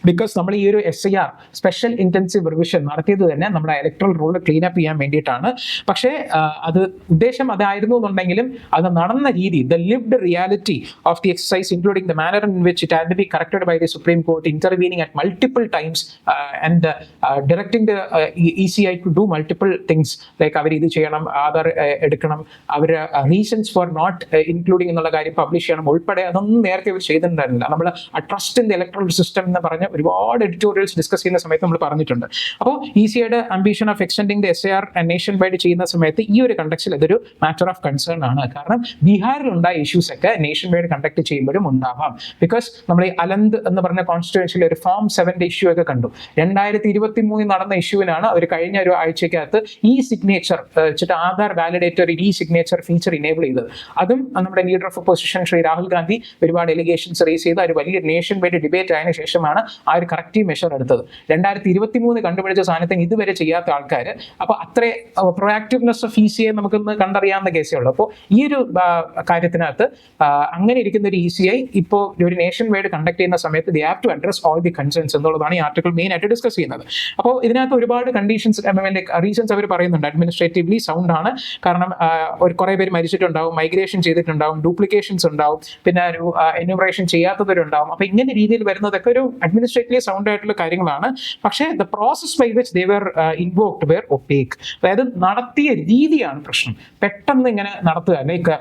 ബിക്കോസ് നമ്മൾ ഈ ഒരു SIR സ്പെഷ്യൽ ഇന്റൻസീവ് റിവിഷൻ നടത്തിയത് തന്നെ നമ്മുടെ ഇലക്ട്രൽ റോൾ ക്ലീൻ അപ്പ് ചെയ്യാൻ വേണ്ടിയിട്ടാണ്. പക്ഷേ അത് ഉദ്ദേശം അതായിരുന്നു എന്നുണ്ടെങ്കിലും അത് നടന്ന രീതി, the lived reality of the exercise including the manner in which it had to be corrected by the Supreme Court, intervening at multiple times and directing the ECI to do multiple things like അവർ ഇത് ചെയ്യണം, ആധാർ എടുക്കണം, അവർ റീസൺസ് ഫോർ നോട്ട് ഇൻക്ലൂഡിംഗ് എന്നുള്ള കാര്യം പബ്ലിഷ് ചെയ്യണം ഉൾപ്പെടെ അതൊന്നും നേരത്തെ ഇവർ ചെയ്തിട്ടുണ്ടായിരുന്നില്ല. നമ്മൾ trust in the electoral system എന്ന് പറഞ്ഞ ഒരുപാട് എഡിറ്റോറിയൽസ് ഡിസ്കസ് ചെയ്യുന്ന സമയത്ത് നമ്മൾ പറഞ്ഞിട്ടുണ്ട്. അപ്പോൾ ECIയുടെ ambition of extending the SIR nationwide ചെയ്യുന്ന സമയത്ത് ഈ ഒരു കണ്ടക്റ്റിൽ അതൊരു മാറ്റർ ഓഫ് കൺസേൺ ആണ്. കാരണം ബീഹാറിലുണ്ടായ ഇഷ്യൂസ് ഒക്കെ നേഷൻ വൈഡ് കണ്ടക്ട് ചെയ്യുമ്പോഴും ഉണ്ടാവാം. ബിക്കോസ് നമ്മൾ ഈ അലന്ത് എന്ന് പറഞ്ഞ കോൺസ്റ്റിറ്റ്യുവൻസിൽ ഒരു Form 7 ഇഷ്യൂ ഒക്കെ കണ്ടു. 2023 നടന്ന ഇഷ്യൂവിനാണ് അവർ കഴിഞ്ഞ ഒരു ആഴ്ചക്കകത്ത് ഈ സിഗ്നേച്ചർ വെച്ചിട്ട് ആധാർ വാലിഡേറ്റർ ഈ സിഗ്നേച്ചർ ഫീച്ചർ ഇനേബിൾ ചെയ്തത്. അതും നമ്മുടെ leader of opposition Shri Rahul Gandhi ഒരുപാട് എലിഗേഷൻസ് റേസ് ചെയ്ത് ഒരു വലിയ നേഷൻ വൈഡ് ഡിബേറ്റ് ആയതിനു ശേഷമാണ് ആ ഒരു കറക്റ്റീവ് മെഷർ എടുത്തത്. 2023 കണ്ടുപിടിച്ച സാധനത്തിന് ഇതുവരെ ചെയ്യാത്ത ആൾക്കാർ. അപ്പോൾ അത്രേ പ്രൊആക്റ്റീവ്നെസ് ഓഫ് ECI നമുക്കൊന്ന് കണ്ടറിയാവുന്ന കേസേ ഉള്ളൂ. അപ്പോൾ ഈ ഒരു കാര്യത്തിനകത്ത് അങ്ങനെ ഇരിക്കുന്ന ഒരു ECI ഇപ്പോൾ ഒരു നേഷൻ വൈഡ് കണ്ടക്ട് ചെയ്യുന്ന സമയത്ത് they have to address all the concerns എന്നുള്ളതാണ് ഈ ആർട്ടിക്കിൾ മെയിൻ ആയിട്ട് ഡിസ്കസ് ചെയ്യുന്നത്. അപ്പോൾ ഇതിനകത്ത് ഒരുപാട് കണ്ടീഷൻസ് റീസൺസ് അവർ പറയുന്നുണ്ട്. അഡ്മിനിസ്ട്രേറ്റീവ്ലി സൗണ്ട് ആണ്. കാരണം കുറേ പേര് മരിച്ചിട്ടുണ്ടാവും, മൈഗ്രേഷൻ ചെയ്തിട്ടുണ്ടാവും, ഡ്യൂപ്ലിക്കേഷൻസ് ഉണ്ടാവും, പിന്നെ ഒരു എന്യൂമറേഷൻ ചെയ്യാത്തവരുണ്ടാവും. അപ്പോൾ ഇങ്ങനെ രീതിയിൽ വരുന്നതൊക്കെ ഒരു അഡ്മിനിസ്ട്രേറ്റീവ്ലി സൗണ്ട് ആയിട്ടുള്ള കാര്യങ്ങളാണ്. പക്ഷേ the process by which they were invoked were opaque. അതായത് നടത്തിയ രീതിയാണ് പ്രശ്നം. പെട്ടെന്ന് ഇങ്ങനെ നടത്തുക. ലൈക്ക്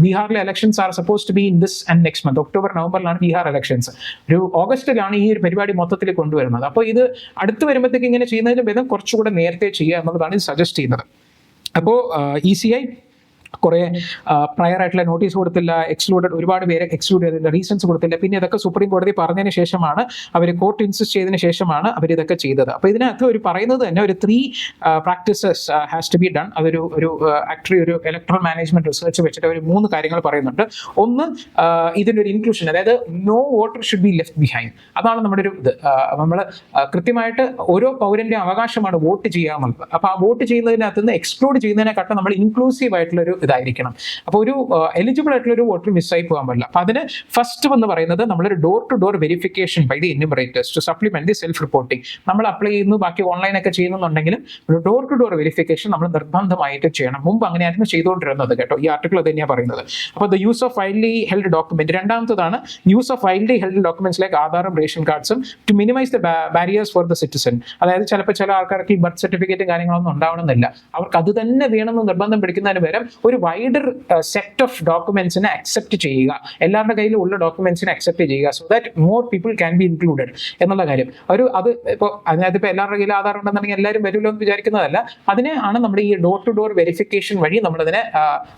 ബീഹാറിലെ elections are suppose to be in this and next month. October നവംബറിലാണ് ബീഹാർ ഇലക്ഷൻസ്. ഒരു ഓഗസ്റ്റിലാണ് ഈ ഒരു പരിപാടി മൊത്തത്തിൽ കൊണ്ടുവരുന്നത്. അപ്പോൾ ഇത് അടുത്ത് വരുമ്പോഴത്തേക്ക് ഇങ്ങനെ ചെയ്യുന്നതിന് ഭേദം കുറച്ചുകൂടെ നേരത്തെ ചെയ്യുക എന്നുള്ളതാണ് ഇത് സജസ്റ്റ് ചെയ്യുന്നത്. അപ്പോൾ ECI കുറേ പ്രയർ ആയിട്ടുള്ള നോട്ടീസ് കൊടുത്തില്ല, എക്സ്ക്ലൂഡഡ്, ഒരുപാട് പേരെ എക്സ്ക്ലൂഡ് ചെയ്തില്ല, റീസൺസ് കൊടുത്തില്ല. പിന്നെ ഇതൊക്കെ സുപ്രീം കോടതി പറഞ്ഞതിന് ശേഷമാണ്, അവർ കോർട്ട് ഇൻസിസ്റ്റ് ചെയ്തതിന് ശേഷമാണ് അവർ ഇതൊക്കെ ചെയ്തത്. അപ്പോൾ ഇതിനകത്ത് ഒരു പറയുന്നത് തന്നെ ഒരു 3 practices has to be done. അതൊരു ആക്ച്വലി ഒരു ഇലക്ട്രൽ മാനേജ്മെന്റ് റിസർച്ച് വെച്ചിട്ട് അവർ 3 കാര്യങ്ങൾ പറയുന്നുണ്ട്. ഒന്ന്, ഇതിൻ്റെ ഒരു ഇൻക്ലൂഷൻ, അതായത് no voter should be left behind. അതാണ് നമ്മുടെ ഒരു ഇത്. നമ്മൾ കൃത്യമായിട്ട് ഓരോ പൗരന്റെ അവകാശമാണ് വോട്ട് ചെയ്യാമെന്നുള്ളത്. അപ്പോൾ ആ വോട്ട് ചെയ്യുന്നതിനകത്ത് നിന്ന് എക്സ്ക്ലൂഡ് ചെയ്യുന്നതിനെക്കാട്ടും നമ്മൾ ഇൻക്ലൂസീവ് ആയിട്ടുള്ളൊരു ഇതായിരിക്കണം. അപ്പോൾ ഒരു എലിജിബിൾ ആയിട്ടുള്ള ഒരു വോട്ടർ മിസ്സായി പോകാൻ പാടില്ല. അപ്പോൾ അതിന് ഫസ്റ്റ് എന്ന് പറയുന്നത് നമ്മളൊരു door to door verification by the enumerators to supplement the self reporting. നമ്മൾ അപ്ലൈ ചെയ്യുന്നു, ബാക്കി ഓൺലൈനൊക്കെ ചെയ്യുന്നുണ്ടെങ്കിലും ഒരു ഡോർ ടു ഡോർ വെരിഫിക്കേഷൻ നമ്മൾ നിർബന്ധമായിട്ട് ചെയ്യണം. മുമ്പ് അങ്ങനെയായിരുന്നു ചെയ്തുകൊണ്ടിരുന്നത് കേട്ടോ. ഈ ആർട്ടിക്കിൾ അത് തന്നെയാണ് പറയുന്നത്. അപ്പോൾ the use of widely held document. രണ്ടാമത്തതാണ് use of widely held documents like ആധാറും റേഷൻ കാർഡ്സും to minimise the barriers for the citizen. അതായത് ചിലപ്പോൾ ചില ആൾക്കാർക്ക് ഈ ബർത്ത് സർട്ടിഫിക്കറ്റും കാര്യങ്ങളൊന്നും ഉണ്ടാവണമെന്നില്ല. അവർക്ക് അത് തന്നെ വേണമെന്ന് നിർബന്ധം പിടിക്കുന്നതിന് പകരം ഒരു വൈഡർ സെറ്റ് ഓഫ് ഡോക്യുമെന്റ്സിനെ അക്സെപ്റ്റ് ചെയ്യുക, എല്ലാവരുടെ കയ്യിലും ഉള്ള ഡോക്യുമെന്റ്സിനെ അക്സെപ്റ്റ് ചെയ്യുക, so that more people can be included എന്നുള്ള കാര്യം. അത് ഇപ്പോൾ അതിനകത്ത് ഇപ്പോൾ എല്ലാവരുടെ കയ്യിൽ ആധാർ ഉണ്ടെന്നുണ്ടെങ്കിൽ എല്ലാവരും വരുമല്ലോ എന്ന് വിചാരിക്കുന്നതല്ല. അതിനെ ആണ് നമ്മുടെ ഈ ഡോർ ടു ഡോർ വെരിഫിക്കേഷൻ വഴി നമ്മളതിനെ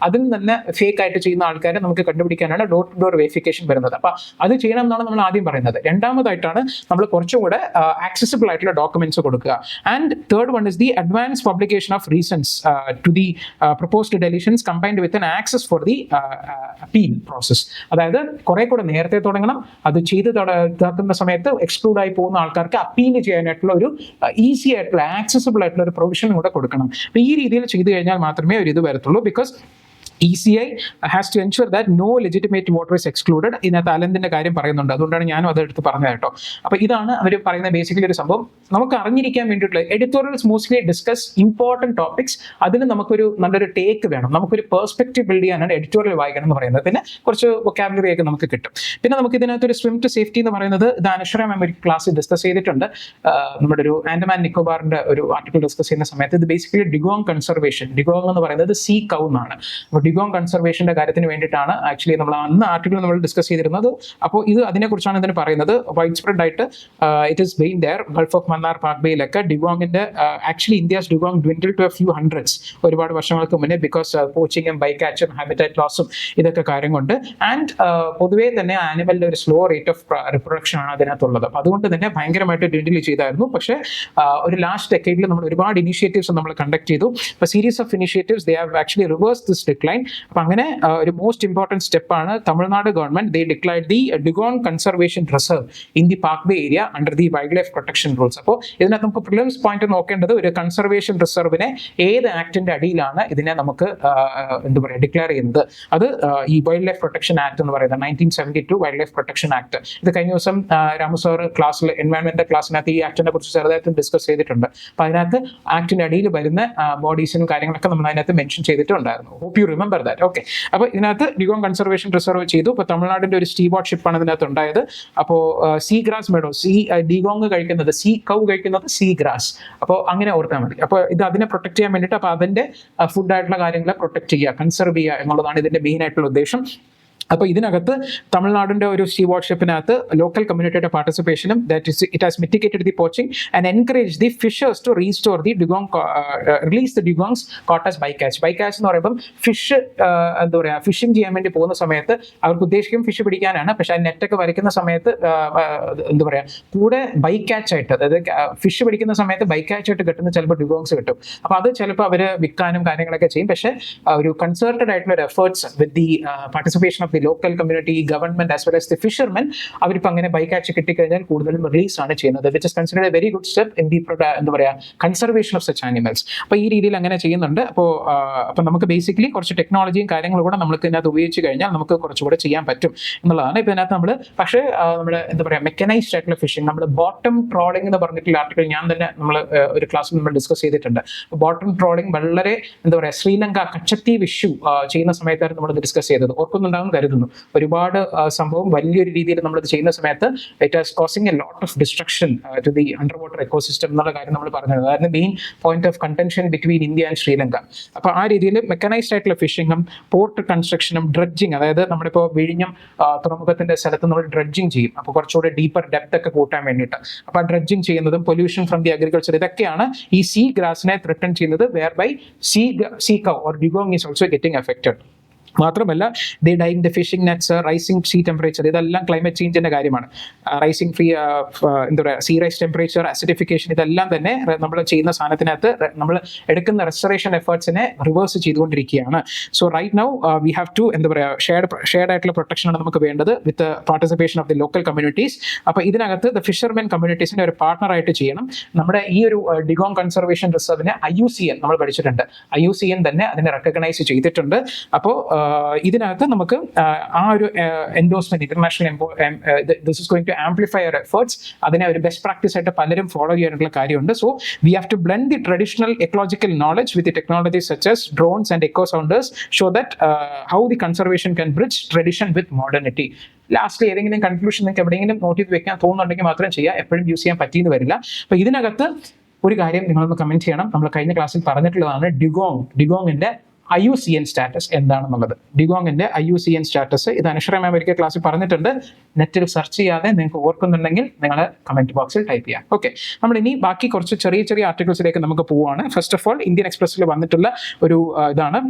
അതിൽ തന്നെ ഫേക്ക് ആയിട്ട് ചെയ്യുന്ന ആൾക്കാരെ നമുക്ക് കണ്ടുപിടിക്കാനാണ് ഡോർ ടു ഡോർ വെരിഫിക്കേഷൻ വരുന്നത്. അപ്പോൾ അത് ചെയ്യണം എന്നാണ് നമ്മൾ ആദ്യം പറയുന്നത്. രണ്ടാമതായിട്ടാണ് നമ്മൾ കുറച്ചും കൂടെ ആക്സസിബിൾ ആയിട്ടുള്ള ഡോക്യുമെന്റ്സ് കൊടുക്കുക. And third one is the advance publication of reasons to the proposed deletions combined with an access for the appeal process. അതായത് കുറെ കൂടെ നേരത്തെ തുടങ്ങണം. അത് ചെയ്ത് ഇതാക്കുന്ന സമയത്ത് എക്സ്ക്ലൂഡ് ആയി പോകുന്ന ആൾക്കാർക്ക് അപ്പീൽ ചെയ്യാനായിട്ടുള്ള ഒരു ഈസി ആയിട്ടുള്ള ആക്സസിബിൾ ആയിട്ടുള്ള ഒരു പ്രൊവിഷൻ കൂടെ കൊടുക്കണം. അപ്പോൾ ഈ രീതിയിൽ ചെയ്തു കഴിഞ്ഞാൽ മാത്രമേ ഒരു ഇത് വരത്തുള്ളൂ. Because ECI has to ensure that no legitimate voter is excluded. ഇതിനകത്ത് അലന്തിന്റെ കാര്യം പറയുന്നുണ്ട്, അതുകൊണ്ടാണ് ഞാനും അതെടുത്ത് പറഞ്ഞത് കേട്ടോ. അപ്പോൾ ഇതാണ് അവർ പറയുന്ന ബേസിക്കലി ഒരു സംഭവം. നമുക്ക് അറിഞ്ഞിരിക്കാൻ വേണ്ടിയിട്ടുള്ള editorials mostly discuss important topics. അതിന് നമുക്കൊരു നല്ലൊരു ടേക്ക് വേണം, നമുക്കൊരു പെർസ്പെക്റ്റീവ് ബിൽഡ് ചെയ്യാനാണ് എഡിറ്റോറിയൽ വായിക്കണം എന്ന് പറയുന്നത്. പിന്നെ കുറച്ച് വൊക്കാബുലറി ഒക്കെ നമുക്ക് കിട്ടും. പിന്നെ നമുക്ക് ഇതിനകത്തൊരു സ്വിം ടു സേഫ്റ്റി എന്ന് പറയുന്നത് ഇത് അനശ്വര മാം ഒരു ക്ലാസ്സിൽ ഡിസ്കസ് ചെയ്തിട്ടുണ്ട്. നമ്മുടെ ഒരു ആൻഡമാൻ നിക്കോബാറിന്റെ ഒരു ആർട്ടിക്കിൾ ഡിസ്കസ് ചെയ്യുന്ന സമയത്ത് ഇത് ബേസിക്കലി ഡിഗോങ് കൺസർവേഷൻ. ഡിഗോങ് എന്ന് പറയുന്നത് സീ കൗ എന്നാണ്. ഡിഗോങ് കൺസർവേഷന്റെ കാര്യത്തിന് വേണ്ടിയിട്ടാണ് ആക്ച്വലി നമ്മൾ അന്ന് ആർട്ടിക്കിൾ നമ്മൾ ഡിസ്കസ് ചെയ്തിരുന്നത്. അപ്പോൾ ഇത് അതിനെക്കുറിച്ചാണ് ഇതിന് പറയുന്നത്. വൈഡ് സ്പ്രെഡ് ആയിട്ട് it is been there. Gulf of Mannar, Palk ബേയിലൊക്കെ ഡിഗോങ്ങിന്റെ actually India's dugong dwindle to a few hundreds ഒരുപാട് വർഷങ്ങൾക്ക് മുന്നേ, ബിക്കോസ് പോച്ചിങ്ങും ബൈ കാച്ചും ഹാബിറ്റാറ്റ് ലോസും ഇതൊക്കെ കാര്യം കൊണ്ട്. ആൻഡ് പൊതുവേ തന്നെ ആനിമലിന്റെ ഒരു സ്ലോ റേറ്റ് ഓഫ് റിപ്രൊഡക്ഷൻ ആണ് അതിനകത്തുള്ളത്. അപ്പോൾ അതുകൊണ്ട് തന്നെ ഭയങ്കരമായിട്ട് ഡ്വിൻഡിൽ ചെയ്തായിരുന്നു. പക്ഷേ ഒരു ലാസ്റ്റ് ഡെക്കേഡിൽ നമ്മൾ ഒരുപാട് ഇനിഷ്യേറ്റീവ്സ് നമ്മൾ കണ്ടക്ട് ചെയ്തു. അപ്പോൾ series of initiatives they have actually reverse this decline. അപ്പം അങ്ങനെ ഒരു മോസ്റ്റ് ഇമ്പോർട്ടൻറ്റ് സ്റ്റെപ്പാണ് Tamil Nadu government they declared the dugong conservation reserve in the Palk bay area under the wild life protection rules. അപ്പോൾ ഇതിനകത്ത് നമുക്ക് പ്രിലിംസ് പോയിന്റ് നോക്കേണ്ടത് ഒരു കൺസർവേഷൻ റിസർവിനെ ഏത് ആക്ടിന്റെ അടിയിലാണ് ഇതിനെ നമുക്ക് എന്താ പറയുക ഡിക്ലെയർ ചെയ്യുന്നത്. അത് ഈ വൈൽഡ് ലൈഫ് പ്രൊട്ടക്ഷൻ ആക്ട് എന്ന് പറയുന്നത് 1972 വൈൽഡ് ലൈഫ് പ്രൊട്ടക്ഷൻ ആക്ട്. ഇത് കഴിഞ്ഞ ദിവസം രാമു സാർ ക്ലാസ്സിൽ എൻവയൺമെന്റ് ക്ലാസ്സിനകത്ത് ഈ ആക്ടിനെ കുറിച്ച് ചെറുതായിട്ട് ഡിസ്കസ് ചെയ്തിട്ടുണ്ട്. അപ്പോൾ അതിനകത്ത് ആക്ടിന്റെ അടിയിൽ വരുന്ന ബോഡീസിനും കാര്യങ്ങളൊക്കെ നമ്മൾ അതിനകത്ത് മെൻഷൻ ചെയ്തിട്ടുണ്ടായിരുന്നു. Hope you remember that. Okay, അപ്പോൾ ഇതിനകത്ത് ഡിഗോങ് കൺസർവേഷൻ റിസർവ് ചെയ്തു. ഇപ്പോൾ തമിഴ്നാടിന്റെ ഒരു സ്റ്റീബോട്ട് ഷിപ്പാണ് ഇതിനകത്ത് ഉണ്ടായത്. അപ്പോൾ സീ ഗ്രാസ് മെഡോ, ഡിഗോങ് കഴിക്കുന്നത് സീ കൗ കഴിക്കുന്നത് സീ ഗ്രാസ്. അപ്പോൾ അങ്ങനെ ഓർത്താൽ മതി. അപ്പോൾ ഇത് അതിനെ പ്രൊട്ടക്ട് ചെയ്യാൻ വേണ്ടിയിട്ട് അപ്പോൾ അതിന്റെ ഫുഡായിട്ടുള്ള കാര്യങ്ങളെ പ്രൊട്ടക്ട് ചെയ്യുക, കൺസർവ് ചെയ്യുക എന്നുള്ളതാണ് ഇതിന്റെ മെയിൻ ആയിട്ടുള്ള ഉദ്ദേശം. അപ്പോൾ ഇതിനകത്ത് തമിഴ്നാടിന്റെ ഒരു സീ വാർഷിപ്പിനകത്ത് ലോക്കൽ കമ്മ്യൂണിറ്റിയുടെ പാർട്ടിസിപ്പേഷനും it has mitigated the poaching and encourage the fishers to restore the dugong release the dugongs caught as bycatch. Bycatch എന്ന് പറയുമ്പം ഫിഷ് എന്താ പറയുക ഫിഷിംഗ് ചെയ്യാൻ വേണ്ടി പോകുന്ന സമയത്ത് അവർക്ക് ഉദ്ദേശിക്കും ഫിഷ് പിടിക്കാനാണ്. പക്ഷെ ആ നെറ്റൊക്കെ വരയ്ക്കുന്ന സമയത്ത് എന്താ പറയുക കൂടെ ബൈ കാച്ച് ആയിട്ട്, അതായത് ഫിഷ് പിടിക്കുന്ന സമയത്ത് ബൈ കാച്ച് ആയിട്ട് കിട്ടുന്ന ചിലപ്പോൾ ഡിഗോങ്സ് കിട്ടും. അപ്പോൾ അത് ചിലപ്പോൾ അവർ വിൽക്കാനും കാര്യങ്ങളൊക്കെ ചെയ്യും. പക്ഷേ ഒരു കൺസേർട്ടഡ് ആയിട്ടുള്ള ഒരു efforts with the participation of local community, government as well as the fishermen, അവരിപ്പോൾ അങ്ങനെ ബൈ കാച്ച് കിട്ടിക്കഴിഞ്ഞാൽ കൂടുതലും റിലീസ് ആണ് ചെയ്യുന്നത്. Which is considered A very good step in the എന്താ പറയുക കൺസർവേഷൻ ഓഫ് സച്ച് ആനിമൽസ്. അപ്പോൾ ഈ രീതിയിൽ അങ്ങനെ ചെയ്യുന്നുണ്ട്. അപ്പോൾ നമുക്ക് ബേസിക്കലി കുറച്ച് ടെക്നോളജിയും കാര്യങ്ങളും കൂടെ നമുക്ക് ഇതിനകത്ത് ഉപയോഗിച്ച് കഴിഞ്ഞാൽ നമുക്ക് കുറച്ചുകൂടെ ചെയ്യാൻ പറ്റും എന്നുള്ളതാണ്. ഇപ്പോൾ ഇതിനകത്ത് നമ്മൾ പക്ഷേ നമ്മുടെ എന്താ പറയുക മെക്കനൈസ്ഡ് ആയിട്ടുള്ള ഫിഷിംഗ്, നമ്മൾ ബോട്ടം ട്രോളിംഗ് എന്ന് പറഞ്ഞിട്ടുള്ള ആർട്ടിക്കിൾ ഞാൻ തന്നെ നമ്മൾ ഒരു ക്ലാസ്സിൽ നമ്മൾ ഡിസ്കസ് ചെയ്തിട്ടുണ്ട്. ബോട്ടം ട്രോളിംഗ് വളരെ എന്താ പറയുക ശ്രീലങ്ക കച്ചത്തീവ് ഇഷ്യൂ ചെയ്യുന്ന സമയത്തായിരുന്നു നമ്മൾ ഡിസ്കസ് ചെയ്തത്. ഓർക്കുന്നുണ്ടാകും കരുതുന്നു. കരുതുന്നു. ഒരുപാട് സംഭവം വലിയൊരു രീതിയിൽ നമ്മളത് ചെയ്യുന്ന സമയത്ത് it has causing a lot of destruction to the under water ecosystem എന്നുള്ള കാര്യം നമ്മൾ പറഞ്ഞത്. അതായത് main point of contention between India and Sri Lanka. അപ്പോൾ ആ രീതിയിൽ മെക്കനൈസ്ഡ് ആയിട്ടുള്ള ഫിഷിങ്ങും പോർട്ട് കൺസ്ട്രക്ഷനും ഡ്രഡ്ജിങ്, അതായത് നമ്മളിപ്പോൾ വിഴിഞ്ഞം തുറമുഖത്തിന്റെ സ്ഥലത്ത് നമ്മൾ ഡ്രഡ്ജിങ് ചെയ്യും, അപ്പോൾ കുറച്ചുകൂടി ഡീപ്പർ ഡെപ്ത് ഒക്കെ കൂട്ടാൻ വേണ്ടിയിട്ട്. അപ്പോൾ ആ ഡ്രഡ്ജിങ് ചെയ്യുന്നതും പൊല്യൂഷൻ ഫ്രം ദി അഗ്രികൾച്ചർ, ഇതൊക്കെയാണ് ഈ സീ ഗ്രാസിനെ ത്രെട്ടൺ ചെയ്യുന്നത്. Where by sea cow or dugong is also getting affected. മാത്രമല്ല they dying the fishing nets, rising sea temperature, ഇതെല്ലാം ക്ലൈമറ്റ് ചേഞ്ചിന്റെ കാര്യമാണ്. റൈസിംഗ് എന്താ പറയുക, സീ റൈസ് ടെമ്പറേച്ചർ, അസിഡിഫിക്കേഷൻ, ഇതെല്ലാം തന്നെ നമ്മൾ ചെയ്യുന്ന സാധനത്തിനകത്ത് നമ്മൾ എടുക്കുന്ന റെസ്റ്റോറേഷൻ എഫേർട്സിനെ റിവേഴ്സ് ചെയ്തുകൊണ്ടിരിക്കുകയാണ്. So right now we have to എന്താ പറയുക ഷെയർഡ് ആയിട്ടുള്ള പ്രൊട്ടക്ഷനാണ് നമുക്ക് വേണ്ടത് with participation of the local communities. അപ്പോൾ ഇതിനകത്ത് ദ ഫിഷർമെൻ കമ്മ്യൂണിറ്റീസിന്റെ ഒരു പാർട്ണറായിട്ട് ചെയ്യണം. നമ്മുടെ ഈ ഒരു ഡിഗോങ് കൺസർവേഷൻ റിസർവിനെ IUCN നമ്മൾ പഠിച്ചിട്ടുണ്ട്. IUCN തന്നെ അതിനെ റെക്കഗ്നൈസ് ചെയ്തിട്ടുണ്ട്. അപ്പോൾ ഇതിനകത്ത് നമുക്ക് ആ ഒരു endorsement, international this is going to amplify our efforts. അതിനെ ഒരു ബെസ്റ്റ് പ്രാക്ടീസ് ആയിട്ട് പലരും ഫോളോ ചെയ്യാനുള്ള കാര്യമുണ്ട്. So we have to blend the traditional ecological knowledge with the technologies such as drones and echo sounders, show that how the conservation can bridge tradition with modernity. Last ഏതെങ്കിലും കൺക്ലൂഷൻ നിങ്ങൾക്ക് എവിടെയെങ്കിലും നോട്ട് ചെയ്ത് വെക്കാൻ തോന്നുന്നുണ്ടെങ്കിൽ മാത്രം ചെയ്യുക, എപ്പോഴും യൂസ് ചെയ്യാൻ പറ്റിയെന്ന് വരില്ല. അപ്പോൾ ഇതിനകത്ത് ഒരു കാര്യം നിങ്ങളൊന്ന് കമന്റ് ചെയ്യണം. നമ്മൾ കഴിഞ്ഞ ക്ലാസ്സിൽ പറഞ്ഞിട്ടുള്ളതാണ് ഡിഗോങ്ങിന്റെ IUCN സ്റ്റാറ്റസ് എന്താണെന്നുള്ളത്. ഡിഗോങ്ങിന്റെ IUCN സ്റ്റാറ്റസ് ഇത് അനശ്വര മാം ഒരിക്കൽ ക്ലാസ്സിൽ പറഞ്ഞിട്ടുണ്ട്. നെറ്റിൽ സെർച്ച് ചെയ്യാതെ നിങ്ങൾക്ക് ഓർക്കുന്നുണ്ടെങ്കിൽ നിങ്ങൾ കമന്റ് ബോക്സിൽ ടൈപ്പ് ചെയ്യാം. ഓക്കെ, നമ്മൾ ഇനി ബാക്കി കുറച്ച് ചെറിയ ആർട്ടിക്കിൾസിലേക്ക് നമുക്ക് പോവുകയാണ്. ഫസ്റ്റ് ഓഫ് ഓൾ ഇന്ത്യൻ എക്സ്പ്രസ്സിൽ വന്നിട്ടുള്ള ഒരു ഇതാണ്.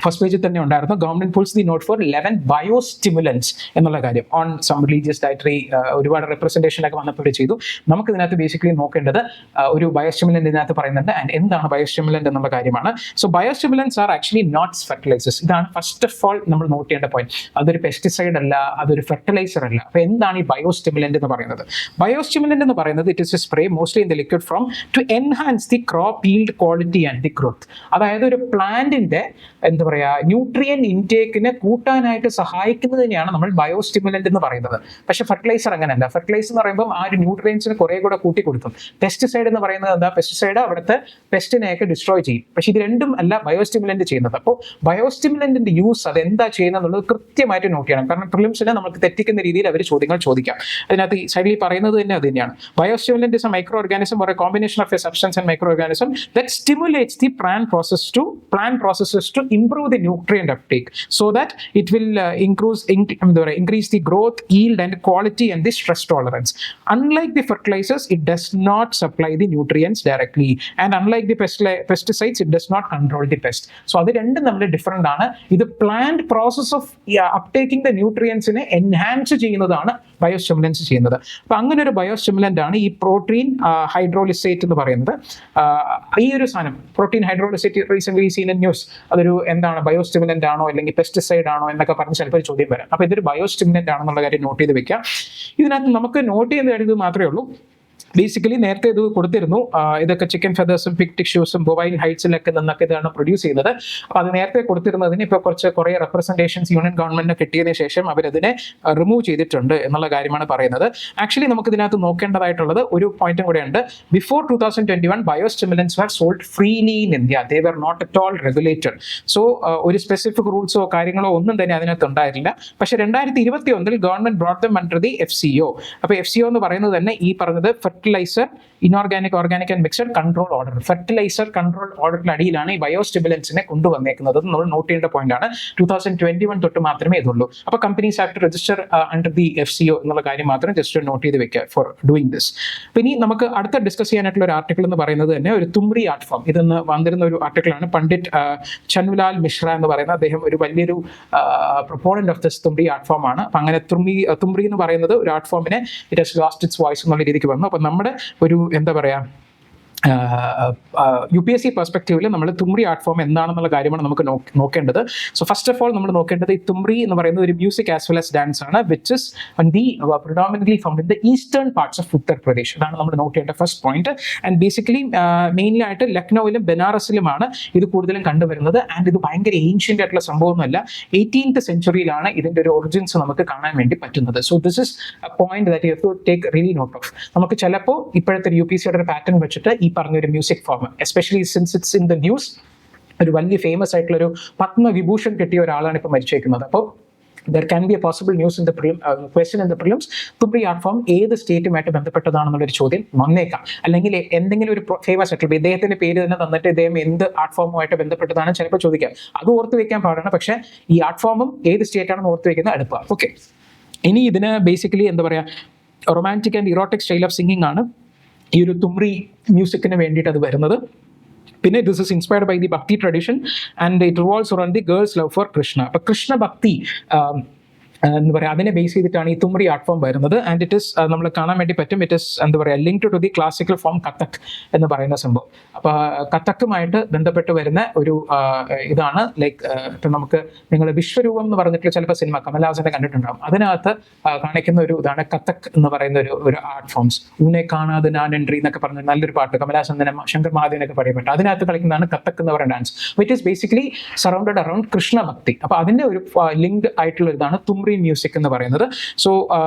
ഫസ്റ്റ് പേജിൽ തന്നെ ഉണ്ടായിരുന്നു, government pulls the note for 11 biostimulants എന്നുള്ള കാര്യം ഓൺ സം റിലീജിയസ് ഡയറ്ററി. ഒരുപാട് റെപ്രസെന്റേഷൻ ഒക്കെ വന്നപ്പോൾ ചെയ്തു. നമുക്ക് ഇതിനകത്ത് ബേസിക്കലി നോക്കേണ്ടത് ഒരു ബയോസ്റ്റിമുലന്റ് ഇതിനകത്ത് പറയുന്നുണ്ട്, ആൻഡ് എന്താണ് ബയോസ്റ്റിമുലന്റ് എന്നുള്ള കാര്യമാണ്. So biostimulants are actually not fertilisers. ഇതാണ് ഫസ്റ്റ് ഓഫ് ഓൾ നമ്മൾ നോട്ട് ചെയ്യേണ്ട പോയിന്റ്. അതൊരു പെസ്റ്റിസൈഡ് അല്ല, അതൊരു ഫെർട്ടിലൈസർ അല്ല. അപ്പോൾ എന്താണ് ഈ ബയോസ്റ്റിമുലന്റ് എന്ന് പറയുന്നത്? ബയോസ്റ്റിമുലന്റ് എന്ന് പറയുന്നത് it is a spray mostly in the liquid form to enhance the crop yield quality and the growth. അതായത് ഒരു പ്ലാന്റിന്റെ എന്താ പറയുക ന്യൂട്രിയൻ ഇൻടേക്കിനെ കൂട്ടാനായിട്ട് സഹായിക്കുന്നതിനെയാണ് നമ്മൾ ബയോസ്റ്റിമുലന്റ് എന്ന് പറയുന്നത്. പക്ഷെ ഫെർട്ടിലൈസർ അങ്ങനെയല്ല. ഫെർട്ടിലൈസർ എന്ന് പറയുമ്പോൾ ആ ഒരു ന്യൂട്രിയൻസിന് കുറെ കൂടെ കൂട്ടി കൊടുക്കും. പെസ്റ്റിസൈഡ് എന്ന് പറയുന്നത് എന്താ? പെസ്റ്റിസൈഡ് അവിടുത്തെ പെസ്റ്റിനെയൊക്കെ ഡിസ്ട്രോയ് ചെയ്യും. പക്ഷെ ഇത് രണ്ടും അല്ല ബയോസ്റ്റിമുലന്റ് ചെയ്യുന്നത്. അപ്പോൾ ബയോസ്റ്റിമുലന്റിന്റെ യൂസ് അതെന്താ ചെയ്യുന്നത് എന്നുള്ളത് കൃത്യമായിട്ട് നോട്ട് ചെയ്യണം. കാരണം പ്രിലിംസിനെ നമുക്ക് തെറ്റിക്കുന്ന രീതിയിൽ അവർ ചോദ്യങ്ങൾ ചോദിക്കാം. അതിനകത്ത് ഈ സൈഡിൽ പറയുന്നത് തന്നെ അത് തന്നെയാണ്. Biostimulant is A micro organism or A combination of A substance and micro organism that stimulates the plant processes to improve the nutrient uptake so that it will increase the growth, yield and quality and the stress tolerance. Unlike the fertilizers, it does not supply the nutrients directly, and unlike the pesticides, it does not control the pest. So അത് രണ്ടും തമ്മിൽ ഡിഫറെന്റ് ആണ്. ഇത് plant process of uptaking the ന്യൂട്രിയൻസിനെ എൻഹാൻസ് ചെയ്യുന്നതാണ് ബയോസ്റ്റിമുലൻസ് ചെയ്യുന്നത്. അപ്പൊ അങ്ങനെ ഒരു ബയോസ്റ്റിമുലന്റ് ആണ് ഈ പ്രോട്ടീൻ ഹൈഡ്രോളിസേറ്റ് എന്ന് പറയുന്നത്. ഈ ഒരു സാധനം protein hydrolysate recent seen in news, അതൊരു എന്താണ് ബയോസ്റ്റിമുലന്റ് ആണോ അല്ലെങ്കിൽ പെസ്റ്റിസൈഡ് ആണോ എന്നൊക്കെ പറഞ്ഞ് ചിലപ്പോൾ ചോദ്യം വരാം. അപ്പോൾ ഇതൊരു ബയോസ്റ്റിമുലന്റ് ആണെന്നുള്ള കാര്യം നോട്ട് ചെയ്ത് വെക്കാം. ഇതിനകത്ത് നമുക്ക് നോട്ട് ചെയ്ത് കഴിയുന്നത് മാത്രമേ ഉള്ളൂ. ബേസിക്കലി നേരത്തെ ഇത് കൊടുത്തിരുന്നു, ഇതൊക്കെ ചിക്കൻ ഫെദേഴ്സും പിഗ് ടിഷ്യൂസും ബൊവൈൻ ഹൈറ്റ്സിലൊക്കെ നിന്നൊക്കെ ഇതാണ് പ്രൊഡ്യൂസ് ചെയ്യുന്നത്. അപ്പോൾ അത് നേരത്തെ കൊടുത്തിരുന്നതിന് ഇപ്പോൾ കുറേ റെപ്രസെന്റേഷൻസ് യൂണിയൻ ഗവൺമെന്റിന് കിട്ടിയതിന് ശേഷം അവരതിനെ റിമൂവ് ചെയ്തിട്ടുണ്ട് എന്നുള്ള കാര്യമാണ് പറയുന്നത്. ആക്ച്വലി നമുക്ക് ഇതിനകത്ത് നോക്കേണ്ടതായിട്ടുള്ളത് ഒരു പോയിന്റും കൂടെ ഉണ്ട്. Before 2021 biostimulants were sold freely in India. They were not at all regulated. So ഒരു സ്പെസിഫിക് റൂൾസോ കാര്യങ്ങളോ ഒന്നും തന്നെ അതിനകത്ത് ഉണ്ടായിരുന്നില്ല. പക്ഷേ 2021 government brought them under the FCO. അപ്പോൾ FCO എന്ന് പറയുന്നത് തന്നെ ഈ പറഞ്ഞത് fertiliser, inorganic, organic and mixed control order. Fertiliser control ഓർഡറിന്റെ അടിയിലാണ് ഈ ബയോസ്റ്റിമുലൻസിനെ കൊണ്ടുവന്നേക്കുന്നത്. നമ്മൾ നോട്ട് ചെയ്യേണ്ട പോയിന്റ് ആണ്. 2021 തൊട്ട് മാത്രമേ ഇതുള്ളൂ. അപ്പോൾ companies have to register under the FCO എന്നുള്ള കാര്യം മാത്രം ജസ്റ്റ് നോട്ട് ചെയ്ത് വെക്കുക ഫോർ ഡൂയിങ് ദിസ്. പിന്നെ നമുക്ക് അടുത്ത ഡിസ്കസ് ചെയ്യാനായിട്ടുള്ള ഒരു ആർട്ടിക്കിൾ എന്ന് പറയുന്നത് തന്നെ ഒരു തുമ്രി ആർട്ട് ഫോം. ഇതെന്ന് വന്നിരുന്ന ഒരു ആർട്ടിക്കിളാണ്. പണ്ഡിറ്റ് ചന്നുലാൽ മിശ്ര എന്ന് പറയുന്ന അദ്ദേഹം ഒരു വലിയൊരു proponent of this thumri art form ആണ്. അപ്പം അങ്ങനെ തുമ്രി എന്ന് പറയുന്നത് ഒരു ആർട്ട് ഫോമിനെ it has lost its voice എന്നുള്ള രീതിക്ക് വന്നു. അപ്പം നമ്മുടെ ഒരു എന്താ പറയുക UPSC പെർസ്പെക്റ്റീവിൽ നമ്മൾ തുമ്രി ആർട്ട് ഫോം എന്താണെന്നുള്ള കാര്യമാണ് നമുക്ക് നോക്കേണ്ടത്. സോ ഫസ്റ്റ് ഓഫ് ഓൾ നമ്മൾ നോക്കേണ്ടത് ഈ തുമ്രി എന്ന് പറയുന്നത് ഒരു music as well as dance ആണ്, which is predominantly found in the eastern parts of Uttar Pradesh. അതാണ് നമ്മൾ നോട്ട് ചെയ്യേണ്ട first point. And basically mainly ആയിട്ട് ലക്നൌവിലും ബനാറസിലുമാണ് ഇത് കൂടുതലും കണ്ടുവരുന്നത്. ആൻഡ് ഇത് ഭയങ്കര ഏൻഷ്യൻ്റ് ആയിട്ടുള്ള സംഭവമൊന്നുമല്ല. 18th സെഞ്ചുറിയിലാണ് ഇതിൻ്റെ ഒരു ഒറിജിൻസ് നമുക്ക് കാണാൻ വേണ്ടി പറ്റുന്നത്. So this is a point that you have to take really note of. നമുക്ക് ചിലപ്പോൾ ഇപ്പോഴത്തെ UPSCയുടെ ഒരു പാറ്റേൺ വെച്ചിട്ട് ഈ പറഞ്ഞൊരു music form, especially since it's in the news, ഒരു വലിയ ഫേമസ് ആയിട്ടുള്ള ഒരു പത്മവിഭൂഷൺ കിട്ടിയ ഒരാളാണ് ഇപ്പോൾ മരിച്ചേക്കുന്നത്. അപ്പോൾ there can be A possible news in the question in the prelims, thumri art form ഏത് സ്റ്റേറ്റുമായിട്ട് ബന്ധപ്പെട്ടതാണെന്നുള്ളൊരു ചോദ്യം വന്നേക്കാം. അല്ലെങ്കിൽ എന്തെങ്കിലും ഒരു ഫേമസ് ആയിട്ടുള്ള ഇദ്ദേഹത്തിന്റെ പേര് തന്നെ തന്നിട്ട് ഇദ്ദേഹം എന്ത് ആർട്ട് ഫോമുമായിട്ട് ബന്ധപ്പെട്ടതാണ് ചിലപ്പോൾ ചോദിക്കാം. അത് ഓർത്ത് വെക്കാൻ പാടാണ്. പക്ഷേ ഈ ആർട്ട് ഫോമും ഏത് സ്റ്റേറ്റ് ആണെന്ന് ഓർത്ത് വെക്കുന്നത് അടുപ്പാണ്. ഓക്കെ, ഇനി ഇതിന് ബേസിക്കലി എന്താ പറയുക, romantic and erotic style of singing ആണ് ഈ ഒരു തുമ്രി മ്യൂസിക്കിന് വേണ്ടിയിട്ട് അത് വരുന്നത്. പിന്നെ this is inspired by the bhakti tradition and it revolves around the girls love for Krishna. അപ്പോൾ കൃഷ്ണ ഭക്തി എന്താ പറയുക, അതിനെ ബേസ് ചെയ്തിട്ടാണ് ഈ തുമ്രി ആർട്ട് ഫോം വരുന്നത്. ആൻഡ് ഇറ്റ് ഇസ് നമ്മൾ കാണാൻ വേണ്ടി പറ്റും, ഇറ്റ് ഇസ് എന്താ പറയുക linked to the classical form Kathak എന്ന് പറയുന്ന സംഭവം. അപ്പോൾ കഥക്കുമായിട്ട് ബന്ധപ്പെട്ട് വരുന്ന ഒരു ഇതാണ്. ലൈക്ക് ഇപ്പം നമുക്ക് നിങ്ങൾ വിശ്വരൂപം എന്ന് പറഞ്ഞിട്ട് ചിലപ്പോൾ സിനിമ കമൽഹാസനെ കണ്ടിട്ടുണ്ടാകും. അതിനകത്ത് കാണിക്കുന്ന ഒരു ഇതാണ് കഥക് എന്ന് പറയുന്ന ഒരു ആർട്ട് ഫോംസ്. ഊനെ കാണാതെ ഞാൻ എൻട്രി എന്നൊക്കെ പറഞ്ഞ നല്ലൊരു പാട്ട് കമൽഹാസൻ തന്നെ ശങ്കർ മഹാദേവനൊക്കെ പറയപ്പെട്ടു. അതിനകത്ത് കളിക്കുന്നതാണ് കഥക് എന്ന് പറയുന്ന dance, which is basically surrounded around Krishna ഭക്തി. അപ്പോൾ അതിൻ്റെ ഒരു ലിങ്ക്ഡ് ആയിട്ടുള്ള ഇതാണ് തുമ്രി മ്യൂസിക് എന്ന് പറയുന്നത്. സോ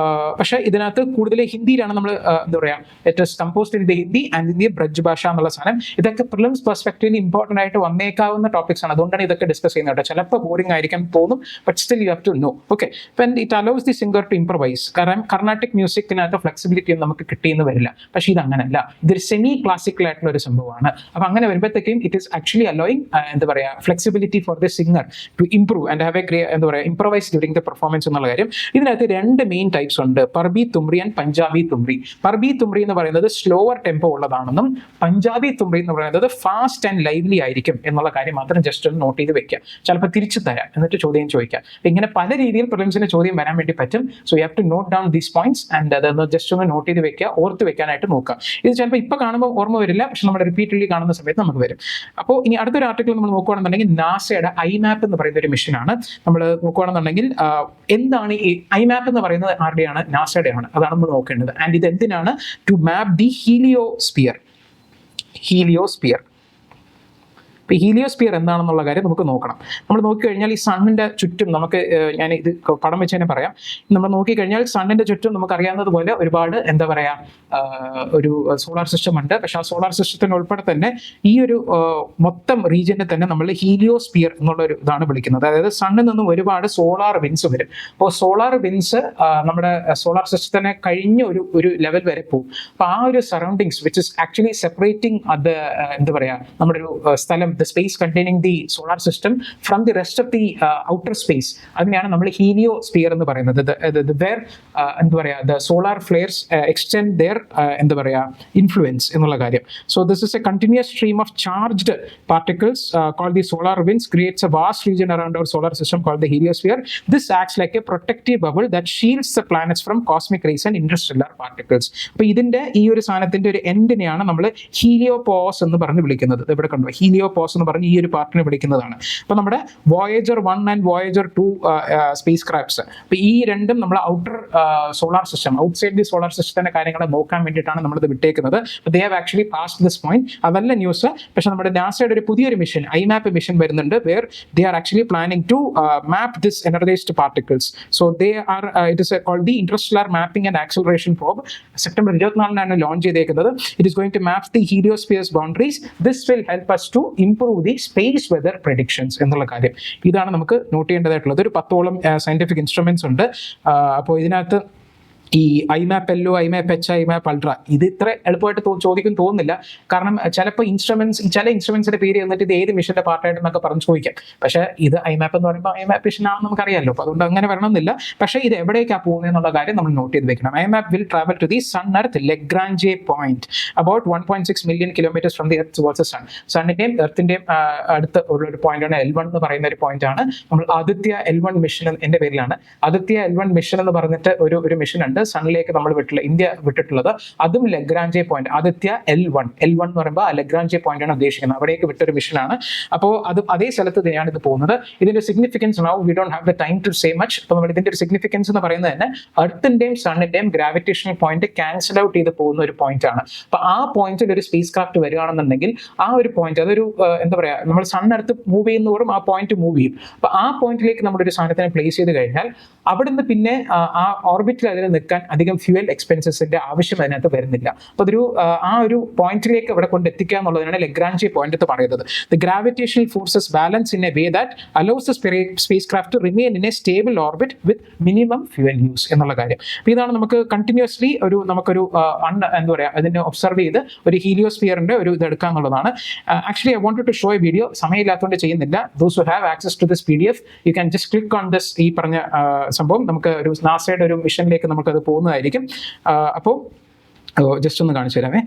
പക്ഷേ ഇതിനകത്ത് കൂടുതൽ ഹിന്ദിയിലാണ് നമ്മൾ എന്താ പറയുക, it is composed in the Hindi and in the Braj ഭാഷ എന്നുള്ള സാധനം. ഇതൊക്കെ പ്രിലിംസ് പെർസ്പെക്റ്റീവിൽ ഇമ്പോർട്ടൻ്റ് ആയിട്ട് വന്നേക്കാവുന്ന ടോപ്പിക്സ് ആണ്. അതുകൊണ്ടാണ് ഇതൊക്കെ ഡിസ്കസ് ചെയ്യുന്നത് കേട്ടോ. ചിലപ്പോൾ ബോറിംഗ് ആയിരിക്കാൻ തോന്നും, but still you have to know. Okay, when it allows the singer to improvise. കാരണം കർണാട്ടിക് മ്യൂസിക്കിനകത്ത് ഫ്ലെക്സിബിലിറ്റി ഒന്നും നമുക്ക് കിട്ടിയെന്ന് വരില്ല. പക്ഷേ ഇത് അങ്ങനെയല്ല, ഇതൊരു സെമി ക്ലാസിക്കൽ ആയിട്ടുള്ള ഒരു സംഭവമാണ്. അപ്പോൾ അങ്ങനെ വരുമ്പോഴത്തേക്കും ഇറ്റ് ഈസ് ആക്ച്വലി അലോയിങ് എന്താ പറയുക flexibility for the singer to improve and have a എന്താ പറയുക ഇംപ്രവൈസ് ഡ്യൂറിംഗ് ദ പെർഫോമൻസ് എന്നുള്ള കാര്യം. ഇതിനകത്ത് രണ്ട് മെയിൻ ടൈപ്സ് ഉണ്ട്, പർബി തുമ്രി ആൻഡ് പഞ്ചാബി തുമ്രി. പർബി തുമ്രി എന്ന് പറയുന്നത് സ്ലോവർ ടെമ്പോ ഉള്ളതാണെന്നും പഞ്ചാബി തുമ്രി എന്ന് പറയുന്നത് ഫാസ്റ്റ് ആൻഡ് ലൈവ്ലി ആയിരിക്കും എന്നുള്ള കാര്യം മാത്രം ജസ്റ്റ് ഒന്ന് നോട്ട് ചെയ്ത് വെക്കുക. ചിലപ്പോൾ തിരിച്ചു തരാം എന്നിട്ട് ചോദ്യം ചോദിക്കാം. ഇങ്ങനെ പല രീതിയിൽ പ്രിലിംസിന് ചോദ്യം വരാൻ വേണ്ടി പറ്റും. So you have to note down these points and അതൊന്ന് ജസ്റ്റ് ഒന്ന് നോട്ട് ചെയ്ത് വെക്കുക, ഓർത്ത് വെക്കാനായിട്ട് നോക്കുക. ഇത് ചിലപ്പോൾ ഇപ്പോൾ കാണുമ്പോൾ ഓർമ്മ വരില്ല, പക്ഷെ നമ്മൾ റിപ്പീറ്റ്ലി കാണുന്ന സമയത്ത് നമുക്ക് വരും. അപ്പോൾ ഇനി അടുത്തൊരു ആർട്ടിക്കിൾ നമ്മൾ നോക്കുകയാണെന്നുണ്ടെങ്കിൽ നാസയുടെ ഐമാപ്പ് എന്ന് പറയുന്ന ഒരു മിഷനാണ്. നമ്മൾ നോക്കുകയാണെന്നുണ്ടെങ്കിൽ എന്താണ് ഈ ഐമാപ്പ് എന്ന് പറയുന്നത്, ആരുടെയാണ്? നാസയുടെയാണ്. അതാണ് നമ്മൾ നോക്കേണ്ടത്. ആൻഡ് ഇത് എന്തിനാണ്? To map the heliosphere. ഇപ്പോൾ ഹീലിയോസ്ഫിയർ എന്താണെന്നുള്ള കാര്യം നമുക്ക് നോക്കണം. നമ്മൾ നോക്കിക്കഴിഞ്ഞാൽ ഈ സണ്ണിൻ്റെ ചുറ്റും നമുക്ക് ഞാൻ ഇത് പടം വെച്ച് തന്നെ പറയാം. നമ്മൾ നോക്കിക്കഴിഞ്ഞാൽ സണ്ണിൻ്റെ ചുറ്റും നമുക്കറിയാവുന്നതുപോലെ ഒരുപാട് എന്താ പറയുക ഒരു സോളാർ സിസ്റ്റം ഉണ്ട്. പക്ഷെ ആ സോളാർ സിസ്റ്റത്തിന് ഉൾപ്പെടെ തന്നെ ഈ ഒരു മൊത്തം റീജിയനെ തന്നെ നമ്മൾ ഹീലിയോസ്ഫിയർ എന്നുള്ളൊരു ഇതാണ് വിളിക്കുന്നത്. അതായത് സണ്ണിൽ നിന്നും ഒരുപാട് സോളാർ വിൻസ് വരും. അപ്പോൾ സോളാർ വിൻസ് നമ്മുടെ സോളാർ സിസ്റ്റത്തിനെ കഴിഞ്ഞ് ഒരു ലെവൽ വരെ പോകും. അപ്പോൾ ആ ഒരു surroundings which is actually separating അത് എന്താ പറയുക നമ്മുടെ ഒരു സ്ഥലം, the space containing the solar system from the rest of the outer space, അതിനെയാണ് നമ്മൾ ഹീലിയോസ്ഫിയർ എന്ന് പറയുന്നത്. വേർ എന്താ പറയുക the solar flares extend their എന്താ പറയുക influence എന്നുള്ള കാര്യം. So this is a continuous stream of charged particles called the solar winds creates a vast region around our solar system called the heliosphere. This acts like a protective bubble that shields the planets from cosmic rays and interstellar particles. അപ്പോൾ ഇതിന്റെ ഈ ഒരു സാധനത്തിന്റെ ഒരു എൻഡിനെയാണ് നമ്മൾ ഹീലിയോപോസ് എന്ന് പറഞ്ഞ് വിളിക്കുന്നത്. ഇവിടെ കണ്ടു ഹീലിയോപോസ് എന്ന് പറഞ്ഞ് ഈ ഒരു പാർട്ടിനെ വിളിക്കുന്നതാണ്. അപ്പോൾ നമ്മുടെ Voyager 1 and Voyager 2 spacecrafts, അപ്പോൾ ഈ രണ്ടും നമ്മൾ outer solar system, outside the solar സിസ്റ്റത്തിന്റെ കാര്യങ്ങളെ നോക്കാൻ വേണ്ടിയിട്ടാണ് നമ്മളിത് വിട്ടേക്കുന്നത്. They have actually passed this point. അതല്ല ന്യൂസ്. പക്ഷെ നമ്മുടെ നാസയുടെ ഒരു പുതിയൊരു മിഷൻ ഐമാപ്പ് മിഷൻ വരുന്നുണ്ട്, where they are actually planning to map this energised particles. So they are it is called the interstellar mapping and acceleration probe. September 24 launch ചെയ്തേക്കുന്നത്. It is going to map the heliosphere's boundaries. This will help us to improve the space weather predictions എന്നുള്ള കാര്യം. ഇതാണ് നമുക്ക് നോട്ട് ചെയ്യേണ്ടതായിട്ടുള്ളത്. ഒരു 10ഓളം സയന്റിഫിക് ഇൻസ്ട്രുമെന്റ്സ് ഉണ്ട്. അപ്പോൾ ഇതിനകത്ത് ഈ ഐമാപ്പ് എല്ലോ, ഐമാപ്പ് എച്ച്, ഐമാപ്പ് അൾട്ര ഇത് ഇത്ര എളുപ്പമായിട്ട് ചോദിക്കും തോന്നുന്നില്ല. കാരണം ചിലപ്പോൾ ചില ഇൻസ്ട്രുമെന്റ്സിന്റെ പേര് എന്നിട്ട് ഇത് ഏത് മിഷന്റെ പാർട്ടായിട്ടെന്നൊക്കെ പറഞ്ഞ് ചോദിക്കാം. പക്ഷേ ഇത് ഐമാപ്പ് എന്ന് പറയുമ്പോൾ ഐമാപ്പ് മിഷൻ ആണെന്ന് നമുക്കറിയാമല്ലോ. അപ്പോൾ അതുകൊണ്ട് അങ്ങനെ വരണമെന്നില്ല. പക്ഷേ ഇത് എവിടേക്കാണ് പോകുന്നത് എന്നുള്ള കാര്യം നമ്മൾ നോട്ട് ചെയ്ത് വെക്കണം. IMAP will travel to the sun earth Lagrange point about 1.6 million kilometres from the earth towards the sun. സണ്ണിന്റെയും എർത്തിന്റെയും അടുത്ത് ഉള്ള ഒരു പോയിന്റാണ് L1 എന്ന് പറയുന്ന ഒരു പോയിന്റ് ആണ്. നമ്മൾ ആദിത്യ L1 മിഷൻ എന്റെ പേരിലാണ്. ആദിത്യ L1 മിഷൻ എന്ന് പറഞ്ഞിട്ട് ഒരു മിഷൻ ഉണ്ട് സണ്ണിലേക്ക് നമ്മൾ ഇന്ത്യ വിട്ടിട്ടുള്ളത്. അതും ലഗ്രാഞ്ചെ പോയിന്റ് ആദിത്യ L1 എന്ന് പറയുമ്പോൾ ലഗ്രാഞ്ചെ പോയിന്റ് ആണ് ഉദ്ദേശിക്കുന്നത്. അവിടേക്ക് വിട്ടൊരു മിഷനാണ്. അപ്പോൾ അത് അതേ സ്ഥലത്ത് തന്നെയാണ് ഇത് പോകുന്നത്. ഇതിന്റെ significance now we don't have the time to say much. അപ്പോൾ നമ്മൾ ഇതിന്റെ ഒരു സിഗ്നിഫിക്കൻസ് എന്ന് പറയുന്നത് തന്നെ എർത്തിന്റെയും സണ്ണിന്റെയും ഗ്രാവിറ്റേഷണൽ പോയിന്റ് ക്യാൻസൽ ഔട്ട് ചെയ്ത് പോകുന്ന ഒരു പോയിന്റ് ആണ്. അപ്പൊ ആ പോയിന്റിൽ ഒരു സ്പേസ് ക്രാഫ്റ്റ് വരികയാണെന്നുണ്ടെങ്കിൽ ആ ഒരു പോയിന്റ് അതൊരു എന്താ പറയാ നമ്മൾ സണ്ണെടുത്ത് മൂവ് ചെയ്യുന്നതോറും ആ പോയിന്റ് മൂവ് ചെയ്യും. അപ്പൊ ആ പോയിന്റിലേക്ക് നമ്മളൊരു സാധനത്തിനെ പ്ലേസ് ചെയ്ത് കഴിഞ്ഞാൽ അവിടുന്ന് പിന്നെ ആ ഓർബിറ്റിൽ അതിന് നിൽക്കാൻ എടുക്കാൻ അധികം ഫ്യൂവൽ എക്സ്പെൻസസിന്റെ ആവശ്യം അതിനകത്ത് വരുന്നില്ല. അപ്പോൾ അതൊരു ആ ഒരു പോയിന്റിലേക്ക് ഇവിടെ കൊണ്ട് എത്തിക്കുക എന്നുള്ളതാണ് ലഗ്രാഞ്ചി പോയിന്റ് എന്ന് പറയുന്നത്. The gravitational forces balance in a way that allows the spacecraft to remain in a stable orbit with minimum fuel use എന്നുള്ള കാര്യം. അപ്പോൾ ഇതാണ് നമുക്ക് കണ്ടിന്യൂസ്ലി നമുക്കൊരു എന്താ പറയുക അതിനെ ഒബ്സർവ് ചെയ്ത് ഒരു ഹീലിയോസ്ഫിയറിന്റെ ഒരു ഇത് എടുക്കുക എന്നുള്ളതാണ്. Actually I wanted to show a video, സമയമില്ലാത്തതുകൊണ്ട് ചെയ്യുന്നില്ല. Those who have access to this PDF you can just click on this. ഈ പറഞ്ഞ സംഭവം നമുക്ക് ഒരു നാസയുടെ ഒരു മിഷനിലേക്ക് നമുക്കത് പോകുന്നതായിരിക്കും. അപ്പോൾ ജസ്റ്റ് ഒന്ന് കാണിച്ചു തരാമേ.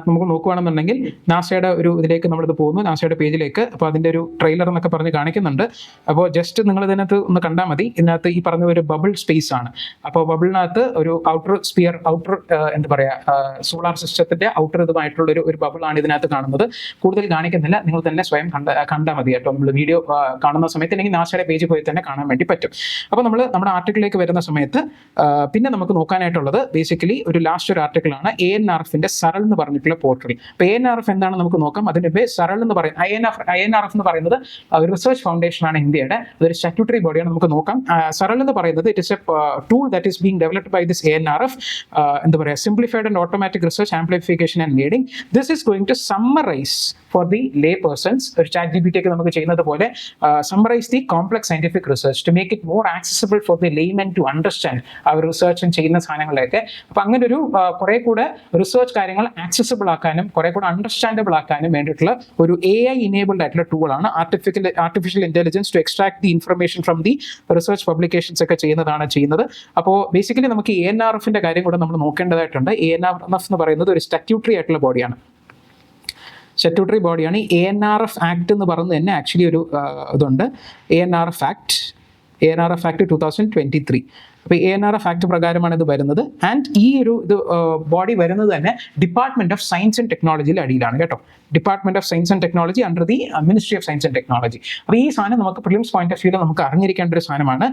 നമുക്ക് നോക്കുകയാണെന്നുണ്ടെങ്കിൽ നാസയുടെ ഒരു ഇതിലേക്ക് നമ്മളിത് പോകുന്നു, നാസയുടെ പേജിലേക്ക്. അപ്പോൾ അതിൻ്റെ ഒരു ട്രെയിലർ എന്നൊക്കെ പറഞ്ഞ് കാണിക്കുന്നുണ്ട്. അപ്പോൾ ജസ്റ്റ് നിങ്ങൾ ഇതിനകത്ത് ഒന്ന് കണ്ടാൽ മതി. ഇതിനകത്ത് ഈ പറഞ്ഞ ഒരു ബബിൾ സ്പേസ് ആണ്. അപ്പോൾ ബബിളിനകത്ത് ഒരു ഔട്ടർ സ്പിയർ, ഔട്ടർ എന്താ പറയുക, സോളാർ സിസ്റ്റത്തിന്റെ ഔട്ടർ ഇതുമായിട്ടുള്ള ഒരു ബബിളാണ് ഇതിനകത്ത് കാണുന്നത്. കൂടുതൽ കാണിക്കുന്നില്ല, നിങ്ങൾ തന്നെ സ്വയം കണ്ടാൽ മതി കേട്ടോ. നമ്മൾ വീഡിയോ കാണുന്ന സമയത്ത് അല്ലെങ്കിൽ നാസയുടെ പേജിൽ പോയി തന്നെ കാണാൻ വേണ്ടി പറ്റും. അപ്പോൾ നമ്മൾ നമ്മുടെ ആർട്ടിക്കിളിലേക്ക് വരുന്ന സമയത്ത് പിന്നെ നമുക്ക് നോക്കാനായിട്ടുള്ളത് ബേസിക്കലി ഒരു ലാസ്റ്റ് ഒരു ആർട്ടിക്കിളാണ് ANRFന്റെ സരൾ എന്ന് പറഞ്ഞിട്ടുള്ള പോർട്ടൽ. അപ്പോൾ ANRF എന്താണ് നമുക്ക് നോക്കാം. അതിന്റെ സരൾ എന്ന് പറയുന്നത് INRF എന്ന് പറയുന്നത് ഒരു റിസർച്ച് ഫൗണ്ടേഷൻ ആണ് ഇന്ത്യയുടെ, അതൊരു സ്റ്റാറ്റ്യൂട്ടറി ബോഡിയാണ്. നമുക്ക് നോക്കാം. സരൾ എന്ന് പറയുന്നത് it is a tool that is being developed by this ANRF, എന്താ പറയുക, simplified and automatic research amplification and leading. This is going to summarise for the lay persons, ഒരു ChatGPT ഒക്കെ നമുക്ക് ചെയ്യുന്നത് പോലെ summarise the complex scientific research to make it more accessible for the layman to understand ആ ഒരു റിസർച്ചും ചെയ്യുന്ന സാധനങ്ങളിലൊക്കെ. അപ്പോൾ അങ്ങനെ ഒരു കുറെ കൂടെ റിസർച്ച് കാര്യങ്ങൾ ആക്സസിബിൾ ആക്കാനും കുറെ കൂടെ അണ്ടർസ്റ്റാൻഡബിൾ ആക്കാനും വേണ്ടിയിട്ടുള്ള ഒരു AI ഇനേബിൾഡ് ആയിട്ടുള്ള ടൂളാണ് artificial intelligence to extract the information from the research publications ഒക്കെ ചെയ്യുന്നത്. അപ്പോൾ ബേസിക്കലി നമുക്ക് ANRFന്റെ കാര്യം കൂടെ നമ്മൾ നോക്കേണ്ടതായിട്ടുണ്ട്. ANRF എന്ന് പറയുന്നത് ഒരു സ്റ്റാറ്റ്യൂട്ടറി ആയിട്ടുള്ള ബോഡിയാണ്. സ്റ്റാറ്റ്യൂട്ടറി ബോഡിയാണ്. ഈ ANRF ആക്ട് എന്ന് പറയുന്നത് തന്നെ ആക്ച്വലി ഒരു ഇതുണ്ട്, ANRF ആക്ട് 2023. അപ്പോൾ ANRF ആക്ട് പ്രകാരമാണ് ഇത് വരുന്നത്. ആൻഡ് ഈ ഒരു ഇത് ബോഡി വരുന്നത് തന്നെ ഡിപ്പാർട്ട്മെന്റ് ഓഫ് സയൻസ് ആൻഡ് ടെക്നോളജിയുടെ അടിയിലാണ് കേട്ടോ. Department of science and technology under the ministry of science and technology. അപ്പോൾ ഈ സാധനം നമുക്ക് പ്രിലിംസ് പോയിന്റ് ഓഫ് വ്യൂവിൽ നമുക്ക് അറിഞ്ഞിരിക്കേണ്ട ഒരു സാധനമാണ്.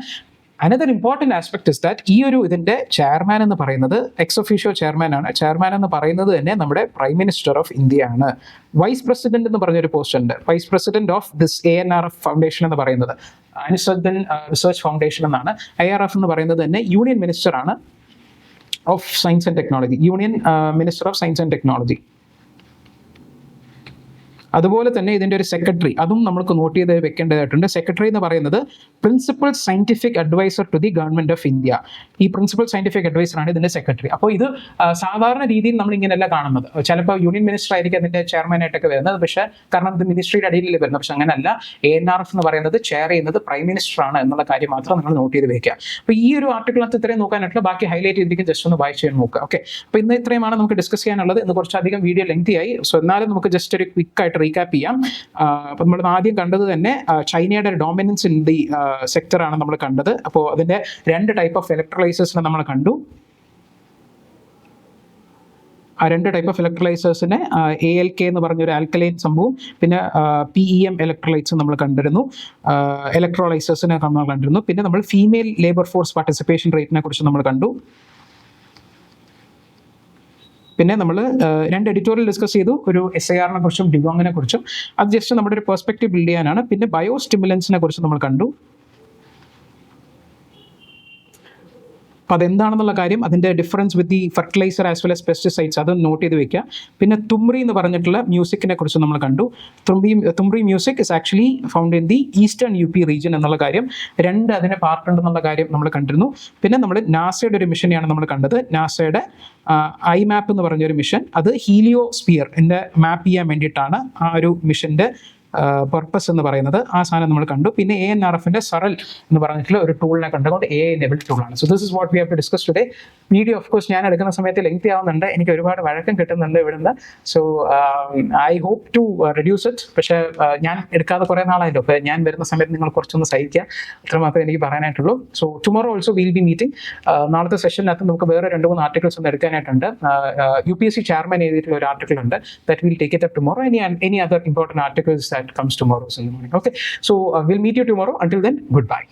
Another important aspect is that ഈ ഒരു ഇതിൻ്റെ ചെയർമാൻ എന്ന് പറയുന്നത് എക്സ് ഒഫീഷ്യോ ചെയർമാൻ ആണ്. ചെയർമാൻ എന്ന് പറയുന്നത് തന്നെ നമ്മുടെ പ്രൈം മിനിസ്റ്റർ ഓഫ് ഇന്ത്യ ആണ്. വൈസ് പ്രസിഡന്റ് എന്ന് പറഞ്ഞൊരു പോസ്റ്റ് ഉണ്ട്, vice president of this ANRF foundation എന്ന് പറയുന്നത് അനുസദ്ദൻ റിസർച്ച് ഫൗണ്ടേഷൻ എന്നാണ്. IRF എന്ന് പറയുന്നത് തന്നെ യൂണിയൻ മിനിസ്റ്റർ ആണ് of science and technology, union minister of science and technology. അതുപോലെ തന്നെ ഇതിൻ്റെ ഒരു സെക്രട്ടറി, അതും നമുക്ക് നോട്ട് ചെയ്ത് വെക്കേണ്ടതായിട്ടുണ്ട്. സെക്രട്ടറി എന്ന് പറയുന്നത് principal scientific adviser to the government of India. ഈ പ്രിൻസിപ്പൽ സയന്റിഫിക് അഡ്വൈസറാണ് ഇതിൻ്റെ സെക്രട്ടറി. അപ്പോൾ ഇത് സാധാരണ രീതിയിൽ നമ്മൾ ഇങ്ങനെയല്ല കാണുന്നത്. ചിലപ്പോൾ യൂണിയൻ മിനിസ്റ്റർ ആയിരിക്കും അതിൻ്റെ ചെയർമാനായിട്ടൊക്കെ വരുന്നത്, പക്ഷേ കാരണം ഇത് മിനിസ്ട്രിയുടെ അടിയിൽ വരുന്നത്. പക്ഷെ അങ്ങനെയല്ല. ANRF എന്ന് പറയുന്നത് ചെയർ ചെയ്യുന്നത് പ്രൈം മിനിസ്റ്റർ ആണ് എന്നുള്ള കാര്യം മാത്രം നിങ്ങൾ നോട്ട് ചെയ്ത് വെക്കുക. അപ്പോൾ ഈ ഒരു ആർട്ടിക്കിളിനകത്ത് ഇത്രയും നോക്കാനായിട്ടുള്ള, ബാക്കി ഹൈലൈറ്റ് ചെയ്തിരിക്കും, ജസ്റ്റ് ഒന്ന് വായിച്ച് നോക്കുക. ഓക്കെ, അപ്പോൾ ഇന്ന് ഇത്രയുമാണ് നമുക്ക് ഡിസ്കസ് ചെയ്യാനുള്ളത്. ഇന്ന് കുറച്ചധികം വീഡിയോ ലെങ്തി ആയി. സോ എന്നാലും നമുക്ക് ജസ്റ്റ് ഒരു ക്വിക്കായിട്ട് റീക്യാപ്പ് ചെയ്യാം. അപ്പോൾ നമ്മൾ ആദ്യം കണ്ടത് തന്നെ ചൈനയുടെ ഡോമിനൻസ് ഇൻ ദി സെക്ടറാണ് നമ്മൾ കണ്ടത്. അപ്പോൾ അതിൻ്റെ 2 ടൈപ്പ് ഓഫ് ഇലക്ട്രോലൈസേഴ്സിനെ നമ്മൾ കണ്ടു. ആ 2 ടൈപ്പ് ഓഫ് ഇലക്ട്രോലൈസേഴ്സിനെ ALK എന്ന് പറഞ്ഞൊരു ആൽക്കലൈൻ സംഭവം, പിന്നെ PEM ഇലക്ട്രോലൈറ്റ്സ് നമ്മൾ കണ്ടിരുന്നു. ഇലക്ട്രോലൈസേഴ്സിനെ നമ്മൾ കണ്ടിരുന്നു. പിന്നെ നമ്മൾ ഫീമെയിൽ ലേബർ ഫോഴ്സ് പാർട്ടിസിപ്പേഷൻ റേറ്റിനെ കുറിച്ച് നമ്മൾ കണ്ടു. പിന്നെ നമ്മൾ 2 എഡിറ്റോറിയൽ ഡിസ്കസ് ചെയ്തു, ഒരു SIRനെ കുറിച്ചും ഡിഗോങ്ങിനെ കുറിച്ചും. അത് ജസ്റ്റ് നമ്മുടെ ഒരു പെർസ്പെക്റ്റീവ് ബിൽഡ് ചെയ്യാനാണ്. പിന്നെ ബയോ സ്റ്റിമുലൻസിനെ കുറിച്ച് നമ്മൾ കണ്ടു. അപ്പോൾ അതെന്താണെന്നുള്ള കാര്യം, അതിൻ്റെ difference with the fertiliser as well as pesticides, അത് നോട്ട് ചെയ്ത് വെക്കുക. പിന്നെ തുമ്രി എന്ന് പറഞ്ഞിട്ടുള്ള മ്യൂസിക്കിനെ കുറിച്ച് നമ്മൾ കണ്ടു. Thumri music is actually found in the eastern UP region എന്നുള്ള കാര്യം. 2 അതിന് പാർട്ട് ഉണ്ടെന്നുള്ള കാര്യം നമ്മൾ കണ്ടിരുന്നു. പിന്നെ നമ്മൾ നാസയുടെ ഒരു മിഷനെയാണ് നമ്മൾ കണ്ടത്. നാസയുടെ IMAP എന്ന് പറഞ്ഞൊരു മിഷൻ, അത് ഹീലിയോസ്ഫിയർ മാപ്പ് ചെയ്യാൻ വേണ്ടിയിട്ടാണ് ആ ഒരു മിഷൻ്റെ പർപ്പസ് എന്ന് പറയുന്നത്. ആ സാധനം നമ്മൾ കണ്ടു. പിന്നെ ANRFന്റെ സറൽ എന്ന് പറഞ്ഞിട്ടുള്ള ഒരു ടൂളിനെ കണ്ടുകൊണ്ട് AI എനേബിൾഡ് ടൂളാണ്. So this is what we have to discuss today. Video of course ഞാൻ എടുക്കുന്ന സമയത്ത് ലെങ്തി ആവുന്നുണ്ട്, എനിക്ക് ഒരുപാട് വഴക്കം കിട്ടുന്നുണ്ട് ഇവിടുന്ന്. So I hope to reduce it. പക്ഷേ ഞാൻ എടുക്കാതെ കുറേ നാളായല്ലോ. അപ്പോൾ ഞാൻ വരുന്ന സമയത്ത് നിങ്ങൾ കുറച്ചൊന്ന് സഹിക്കുക, അത്രമാത്രമേ എനിക്ക് പറയാനായിട്ടുള്ളൂ. So tomorrow also will be meeting. നാളത്തെ സെഷനിനകത്ത് നമുക്ക് വേറെ 2-3 ആർട്ടിക്കിൾസ് ഒന്ന് എടുക്കാനായിട്ടുണ്ട്. UPSC ചെയർമാൻ എഴുതിയിട്ടുള്ള ഒരു ആർട്ടിക്കിൾ ഉണ്ട്, that will take it up tomorrow. Any other important articles that comes tomorrow in the morning. Okay, so we'll meet you tomorrow. Until then, goodbye.